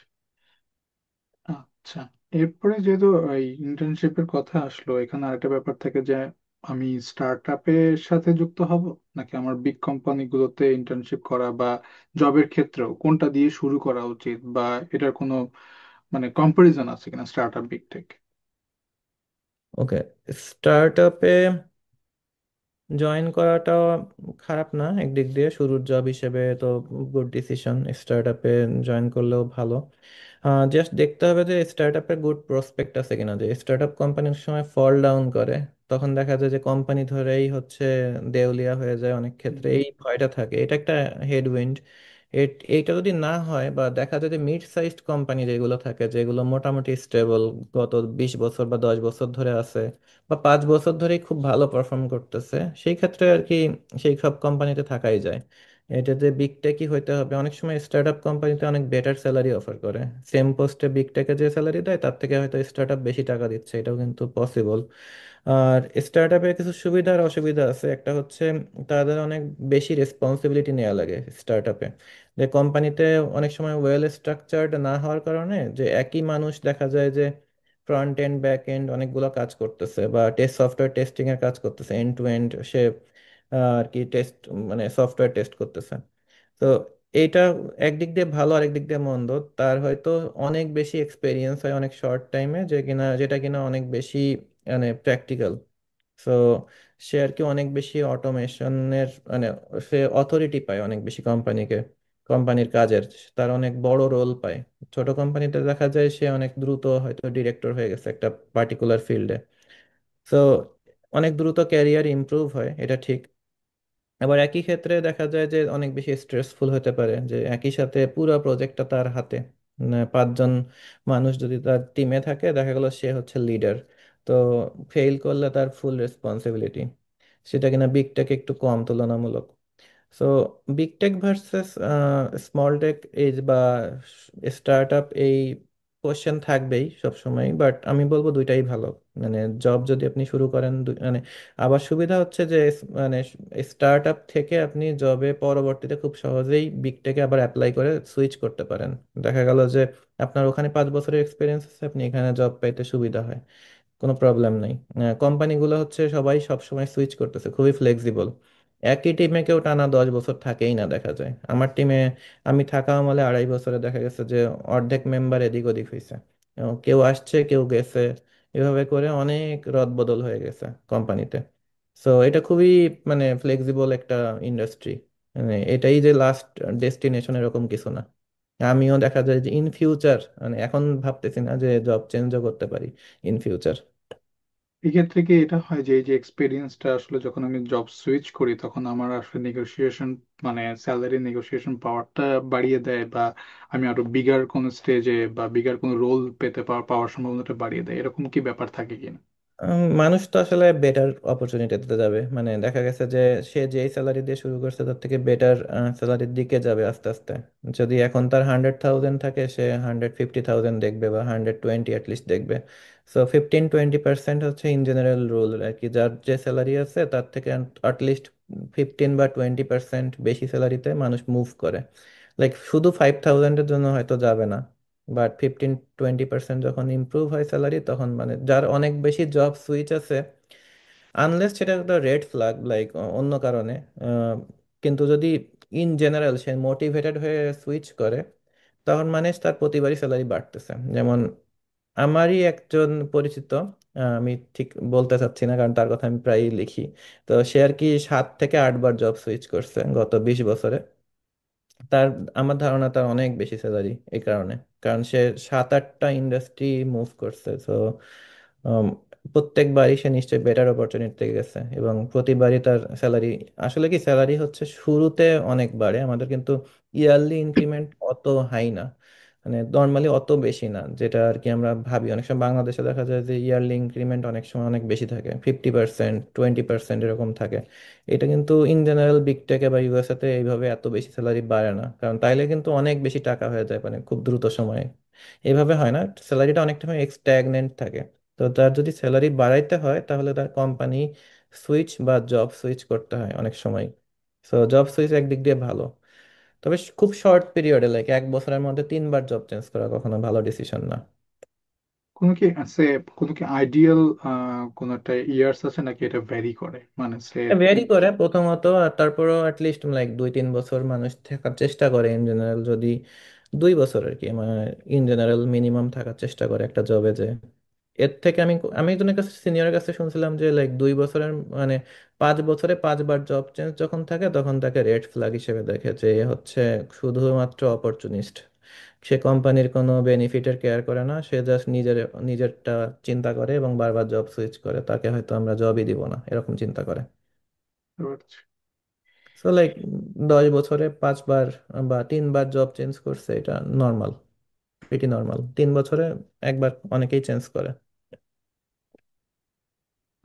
আচ্ছা, এরপরে যেহেতু এই ইন্টার্নশিপের কথা আসলো, এখানে আরেকটা ব্যাপার থাকে যে আমি স্টার্ট আপের সাথে যুক্ত হব নাকি আমার বিগ কোম্পানিগুলোতে ইন্টার্নশিপ করা, বা জবের ক্ষেত্রেও কোনটা দিয়ে শুরু করা উচিত, বা এটার কোনো মানে কম্পারিজন আছে কিনা স্টার্ট আপ বিগ টেক? ওকে, স্টার্ট আপে জয়েন করাটা খারাপ না একদিক দিয়ে, শুরুর জব হিসেবে তো গুড ডিসিশন। স্টার্ট আপে জয়েন করলেও ভালো। জাস্ট দেখতে হবে যে স্টার্ট আপে গুড প্রসপেক্ট আছে কিনা। যে স্টার্ট আপ কোম্পানির সময় ফল ডাউন করে, তখন দেখা যায় যে কোম্পানি ধরেই হচ্ছে দেউলিয়া হয়ে যায় অনেক ক্ষেত্রে, এই ভয়টা থাকে, এটা একটা হেডউইন্ড। এইটা যদি না হয়, বা দেখা যায় যে মিড সাইজড কোম্পানি যেগুলো থাকে, যেগুলো মোটামুটি স্টেবল, গত 20 বছর বা 10 বছর ধরে আছে, বা 5 বছর ধরেই খুব ভালো পারফর্ম করতেছে, সেই ক্ষেত্রে আর কি সেই সব কোম্পানিতে থাকাই যায়। এটা যে বিগ টেকই হইতে হবে, অনেক সময় স্টার্ট আপ কোম্পানিতে অনেক বেটার স্যালারি অফার করে। সেম পোস্টে বিগ টেকে যে স্যালারি দেয় তার থেকে হয়তো স্টার্ট আপ বেশি টাকা দিচ্ছে, এটাও কিন্তু পসিবল। আর স্টার্ট আপে কিছু সুবিধা আর অসুবিধা আছে। একটা হচ্ছে তাদের অনেক বেশি রেসপন্সিবিলিটি নেওয়া লাগে স্টার্ট আপে। যে কোম্পানিতে অনেক সময় ওয়েল স্ট্রাকচার্ড না হওয়ার কারণে যে একই মানুষ দেখা যায় যে ফ্রন্ট এন্ড ব্যাক এন্ড অনেকগুলো কাজ করতেছে, বা সফটওয়্যার টেস্টিং এর কাজ করতেছে, এন্ড টু এন্ড সে আর কি টেস্ট, মানে সফটওয়্যার টেস্ট করতেছে। তো এইটা একদিক দিয়ে ভালো, আরেক দিক দিয়ে মন্দ। তার হয়তো অনেক বেশি এক্সপেরিয়েন্স হয় অনেক শর্ট টাইমে, যেটা কিনা অনেক বেশি মানে প্র্যাকটিক্যাল। সো সে আর কি অনেক বেশি অটোমেশনের মানে সে অথরিটি পায় অনেক বেশি কোম্পানির কাজের, তার অনেক বড় রোল পায়। ছোট কোম্পানিতে দেখা যায় সে অনেক দ্রুত হয়তো ডিরেক্টর হয়ে গেছে একটা পার্টিকুলার ফিল্ডে। সো অনেক দ্রুত ক্যারিয়ার ইমপ্রুভ হয়, এটা ঠিক। আবার একই ক্ষেত্রে দেখা যায় যে অনেক বেশি স্ট্রেসফুল হতে পারে, যে একই সাথে পুরো প্রজেক্টটা তার হাতে। 5 জন মানুষ যদি তার টিমে থাকে, দেখা গেল সে হচ্ছে লিডার, তো ফেল করলে তার ফুল রেসপন্সিবিলিটি। সেটা কিনা বিগ টেক একটু কম তুলনামূলক। So big tech versus small tech এই বা স্টার্ট আপ, এই কোশ্চেন থাকবেই সব সময়, বাট আমি বলবো দুইটাই ভালো। মানে জব যদি আপনি শুরু করেন মানে আবার সুবিধা হচ্ছে যে মানে স্টার্ট আপ থেকে আপনি জবে পরবর্তীতে খুব সহজেই বিগ টেকে আবার অ্যাপ্লাই করে সুইচ করতে পারেন। দেখা গেল যে আপনার ওখানে 5 বছরের এক্সপিরিয়েন্স আছে, আপনি এখানে জব পাইতে সুবিধা হয়, কোনো প্রবলেম নেই। কোম্পানিগুলো হচ্ছে সবাই সবসময় সুইচ করতেছে, খুবই ফ্লেক্সিবল। একই টিমে কেউ টানা 10 বছর থাকেই না দেখা যায়। আমার টিমে আমি থাকা আমলে 2.5 বছরে দেখা গেছে যে অর্ধেক মেম্বার এদিক ওদিক হয়েছে, কেউ আসছে কেউ গেছে, এভাবে করে অনেক রদবদল হয়ে গেছে কোম্পানিতে। সো এটা খুবই মানে ফ্লেক্সিবল একটা ইন্ডাস্ট্রি। মানে এটাই যে লাস্ট ডেস্টিনেশন এরকম কিছু না। আমিও দেখা যায় যে ইন ফিউচার মানে এখন ভাবতেছি না যে জব চেঞ্জও করতে পারি ইন ফিউচার। এক্ষেত্রে কি এটা হয় যে এই যে এক্সপিরিয়েন্সটা আসলে যখন আমি জব সুইচ করি তখন আমার আসলে নেগোসিয়েশন মানে স্যালারি নেগোসিয়েশন পাওয়ারটা বাড়িয়ে দেয়, বা আমি আরো বিগার কোন স্টেজে বা বিগার কোন রোল পেতে পাওয়ার সম্ভাবনাটা বাড়িয়ে দেয়, এরকম কি ব্যাপার থাকে কিনা? মানুষ তো আসলে বেটার অপরচুনিটিতে যাবে, মানে দেখা গেছে যে সে যেই স্যালারি দিয়ে শুরু করছে তার থেকে বেটার স্যালারির দিকে যাবে আস্তে আস্তে। যদি এখন তার 100,000 থাকে, সে 150,000 দেখবে বা 120 অ্যাটলিস্ট দেখবে। সো 15-20% হচ্ছে ইন জেনারেল রুল আর কি, যার যে স্যালারি আছে তার থেকে অ্যাটলিস্ট 15 বা 20% বেশি স্যালারিতে মানুষ মুভ করে। লাইক শুধু 5,000-এর জন্য হয়তো যাবে না, বাট 15-20% যখন ইমপ্রুভ হয় স্যালারি, তখন মানে যার অনেক বেশি জব সুইচ আছে, আনলেস সেটা একটা রেড ফ্ল্যাগ লাইক অন্য কারণে, আহ, কিন্তু যদি ইন জেনারেল সে মোটিভেটেড হয়ে সুইচ করে, তখন মানে তার প্রতিবারই স্যালারি বাড়তেছে। যেমন আমারই একজন পরিচিত, আমি ঠিক বলতে চাচ্ছি না কারণ তার কথা আমি প্রায়ই লিখি, তো সে আর কি 7 থেকে 8 বার জব সুইচ করছে গত 20 বছরে। তার আমার ধারণা তার অনেক বেশি স্যালারি এই কারণে, কারণ সে 7-8টা ইন্ডাস্ট্রি মুভ করছে। তো প্রত্যেকবারই সে নিশ্চয়ই বেটার অপরচুনিটি গেছে এবং প্রতিবারই তার স্যালারি, আসলে কি স্যালারি হচ্ছে শুরুতে অনেক বাড়ে আমাদের, কিন্তু ইয়ারলি ইনক্রিমেন্ট অত হাই না, মানে নর্মালি অত বেশি না, যেটা আর কি আমরা ভাবি। অনেক সময় বাংলাদেশে দেখা যায় যে ইয়ারলি ইনক্রিমেন্ট অনেক সময় অনেক বেশি থাকে, 50%, 20% এরকম থাকে। এটা কিন্তু ইন জেনারেল বিগ টেকে বা ইউএসএ তে এইভাবে এত বেশি স্যালারি বাড়ে না, কারণ তাইলে কিন্তু অনেক বেশি টাকা হয়ে যায় মানে খুব দ্রুত সময়ে। এইভাবে হয় না, স্যালারিটা অনেকটা সময় স্ট্যাগনেন্ট থাকে। তো তার যদি স্যালারি বাড়াইতে হয় তাহলে তার কোম্পানি সুইচ বা জব সুইচ করতে হয় অনেক সময়। সো জব সুইচ একদিক দিয়ে ভালো, তবে খুব শর্ট পিরিয়ডে লাইক 1 বছরের মধ্যে 3 বার জব চেঞ্জ করা কখনো ভালো ডিসিশন না। কোনো কি আছে, কোনো কি আইডিয়াল কোন একটা ইয়ার্স আছে নাকি এটা ভ্যারি করে মানে সে? ভেরি করে প্রথমত, আর তারপরও অ্যাটলিস্ট লাইক 2-3 বছর মানুষ থাকার চেষ্টা করে ইন জেনারেল। যদি 2 বছর আর কি মানে ইন জেনারেল মিনিমাম থাকার চেষ্টা করে একটা জবে। যে এর থেকে আমি আমি একজনের কাছে সিনিয়রের কাছে শুনছিলাম যে লাইক 2 বছরের মানে 5 বছরে 5 বার জব চেঞ্জ যখন থাকে তখন তাকে রেড ফ্ল্যাগ হিসেবে দেখে, যে এ হচ্ছে শুধুমাত্র অপরচুনিস্ট। সে কোম্পানির কোনো বেনিফিটের কেয়ার করে না, সে জাস্ট নিজেরটা চিন্তা করে এবং বারবার জব সুইচ করে, তাকে হয়তো আমরা জবই দিব না এরকম চিন্তা করে। সো লাইক 10 বছরে 5 বার বা 3 বার জব চেঞ্জ করছে, এটা নর্মাল, প্রিটি নর্মাল। 3 বছরে একবার অনেকেই চেঞ্জ করে।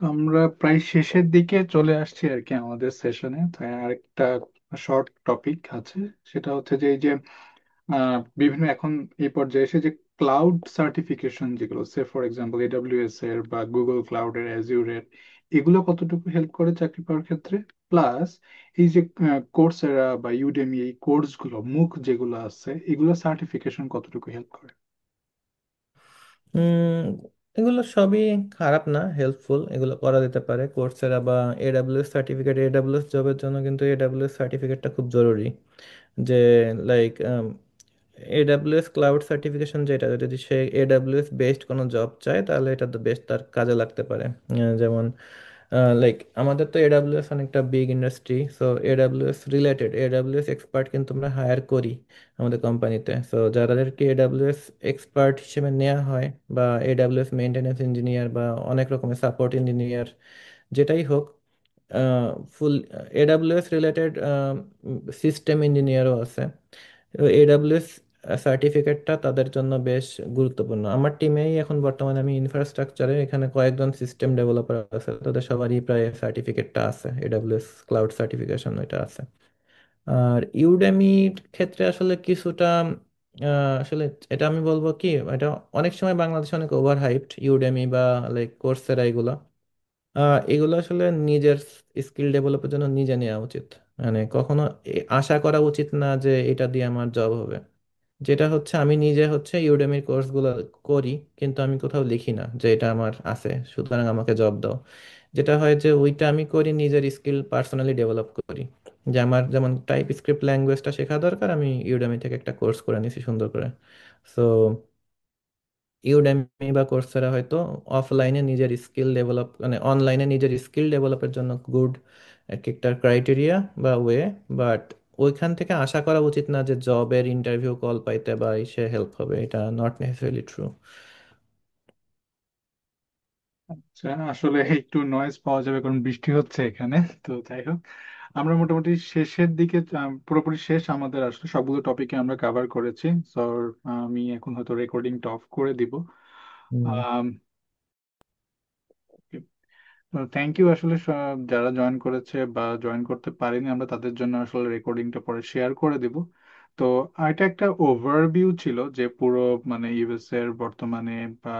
আমরা প্রায় শেষের দিকে চলে আসছি আর কি আমাদের সেশনে। তাই আরেকটা শর্ট টপিক আছে, সেটা হচ্ছে যে এই যে বিভিন্ন এখন এই পর্যায়ে এসে যে ক্লাউড সার্টিফিকেশন যেগুলো, সে ফর এক্সাম্পল এডব্লিউএস এর বা গুগল ক্লাউডের, অ্যাজিউরের, এগুলো কতটুকু হেল্প করে চাকরি পাওয়ার ক্ষেত্রে? প্লাস এই যে কোর্সেরা বা ইউডেমি, এই কোর্সগুলো মুখ যেগুলো আছে, এগুলো সার্টিফিকেশন কতটুকু হেল্প করে? উম, এগুলো সবই খারাপ না, হেল্পফুল, এগুলো করা যেতে পারে। কোর্সেরা বা এডাব্লিউএস সার্টিফিকেট, এডাব্লিউএস জবের জন্য কিন্তু এডাব্লিউএস সার্টিফিকেটটা খুব জরুরি। যে লাইক এডাব্লিউএস ক্লাউড সার্টিফিকেশন, যেটা যদি সে এডাব্লিউএস বেসড কোনো জব চায় তাহলে এটা তো বেশ তার কাজে লাগতে পারে। যেমন লাইক আমাদের তো এডাব্লিউএস অনেকটা big industry, so AWS related AWS expert কিন্তু আমরা হায়ার করি আমাদের কোম্পানিতে। সো যাদেরকে এডাব্লিউএস এক্সপার্ট হিসেবে নেওয়া হয়, বা এডাব্লিউএস মেনটেন্যান্স ইঞ্জিনিয়ার বা অনেক রকমের সাপোর্ট ইঞ্জিনিয়ার, যেটাই হোক, ফুল এডাব্লিউএস রিলেটেড সিস্টেম ইঞ্জিনিয়ারও আছে। এডাব্লিউএস সার্টিফিকেটটা তাদের জন্য বেশ গুরুত্বপূর্ণ। আমার টিমেই এখন বর্তমানে আমি ইনফ্রাস্ট্রাকচারে এখানে কয়েকজন সিস্টেম ডেভেলপার আছে, তাদের সবারই প্রায় সার্টিফিকেটটা আছে, এডাব্লিউএস ক্লাউড সার্টিফিকেশন ওইটা আছে। আর ইউডেমির ক্ষেত্রে আসলে কিছুটা আসলে এটা আমি বলবো কি, এটা অনেক সময় বাংলাদেশে অনেক ওভার হাইপড, ইউডেমি বা লাইক কোর্সেরা এগুলো। এগুলো আসলে নিজের স্কিল ডেভেলপের জন্য নিজে নেওয়া উচিত। মানে কখনো আশা করা উচিত না যে এটা দিয়ে আমার জব হবে। যেটা হচ্ছে, আমি নিজে হচ্ছে ইউডেমির কোর্সগুলো করি, কিন্তু আমি কোথাও লিখি না যে এটা আমার আছে সুতরাং আমাকে জব দাও। যেটা হয় যে ওইটা আমি করি নিজের স্কিল পার্সোনালি ডেভেলপ করি। যে আমার যেমন টাইপ স্ক্রিপ্ট ল্যাঙ্গুয়েজটা শেখা দরকার, আমি ইউডেমি থেকে একটা কোর্স করে নিছি সুন্দর করে। সো ইউডেমি বা কোর্সেরা হয়তো অফলাইনে নিজের স্কিল ডেভেলপ, মানে অনলাইনে নিজের স্কিল ডেভেলপের জন্য গুড এক একটা ক্রাইটেরিয়া বা ওয়ে। বাট ওইখান থেকে আশা করা উচিত না যে জবের ইন্টারভিউ কল পাইতে বা সে হেল্প হবে, এটা নট নেসেসারিলি ট্রু। আচ্ছা, আসলে একটু নয়েজ পাওয়া যাবে কারণ বৃষ্টি হচ্ছে এখানে। তো যাই হোক, আমরা মোটামুটি শেষের দিকে, পুরোপুরি শেষ আমাদের, আসলে সবগুলো টপিকে আমরা কভার করেছি। তো আমি এখন হয়তো রেকর্ডিংটা অফ করে দিব। হুম। থ্যাংক ইউ আসলে যারা জয়েন করেছে বা জয়েন করতে পারেনি, আমরা তাদের জন্য আসলে রেকর্ডিংটা পরে শেয়ার করে দিব। তো এটা একটা ওভারভিউ ছিল যে পুরো মানে ইউএস এর বর্তমানে বা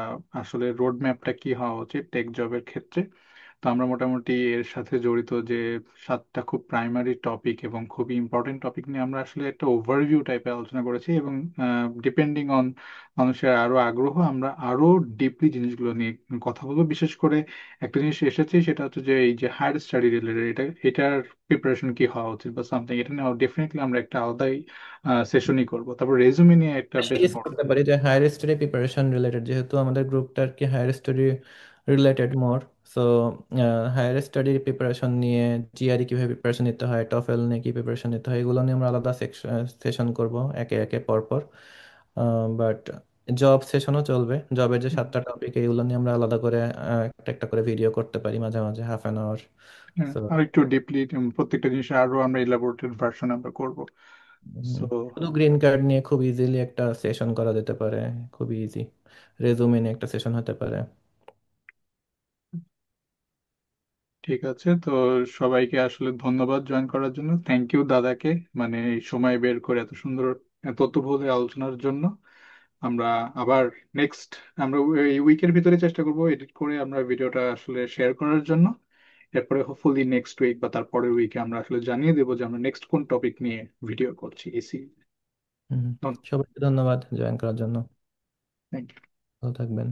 আসলে রোড ম্যাপটা কি হওয়া উচিত টেক জবের ক্ষেত্রে। তো আমরা মোটামুটি এর সাথে জড়িত যে 7টা খুব প্রাইমারি টপিক এবং খুবই ইম্পর্টেন্ট টপিক নিয়ে আমরা আসলে একটা ওভারভিউ টাইপের আলোচনা করেছি, এবং ডিপেন্ডিং অন মানুষের আরো আগ্রহ, আমরা আরো ডিপলি জিনিসগুলো নিয়ে কথা বলবো। বিশেষ করে একটা জিনিস এসেছে, সেটা হচ্ছে যে এই যে হায়ার স্টাডি রিলেটেড, এটার প্রিপারেশন কি হওয়া উচিত বা সামথিং, এটা নিয়ে ডেফিনেটলি আমরা একটা আলাদাই সেশনই করবো। তারপর রেজুমে নিয়ে একটা বেশ সিরিজ বড়। করতে পারি যে হায়ার স্টাডি প্রিপারেশন রিলেটেড, যেহেতু আমাদের গ্রুপটা আর কি হায়ার স্টাডি রিলেটেড মোর। সো হায়ার স্টাডির প্রিপারেশন নিয়ে, জিআরই কিভাবে প্রিপারেশন নিতে হয়, টফেল নিয়ে কি প্রিপারেশন নিতে হয়, এগুলো নিয়ে আমরা আলাদা সেশন করব একে একে পর পর। বাট জব সেশনও চলবে, জবের যে 7টা টপিক এগুলো নিয়ে আমরা আলাদা করে একটা একটা করে ভিডিও করতে পারি মাঝে মাঝে, ½ অ্যান আওয়ার। হ্যাঁ, সো আর একটু ডিপলি প্রত্যেকটা জিনিসের আরো আমরা ইলাবোরেটেড ভার্সন আমরা করব। সো শুধু গ্রিন কার্ড নিয়ে খুব ইজিলি একটা সেশন করা যেতে পারে, খুবই ইজি। রেজুমে নিয়ে একটা সেশন হতে পারে। ঠিক আছে, তো সবাইকে আসলে ধন্যবাদ জয়েন করার জন্য। থ্যাংক ইউ দাদাকে, মানে এই সময় বের করে এত সুন্দর তথ্যবহুল এই আলোচনার জন্য। আমরা আবার নেক্সট, আমরা এই উইকের ভিতরে চেষ্টা করব এডিট করে আমরা ভিডিওটা আসলে শেয়ার করার জন্য। এরপরে হোপফুলি নেক্সট উইক বা তারপরের উইকে আমরা আসলে জানিয়ে দেবো যে আমরা নেক্সট কোন টপিক নিয়ে ভিডিও করছি এসি। হুম। সবাইকে ধন্যবাদ জয়েন করার জন্য। Thank you. ভালো থাকবেন।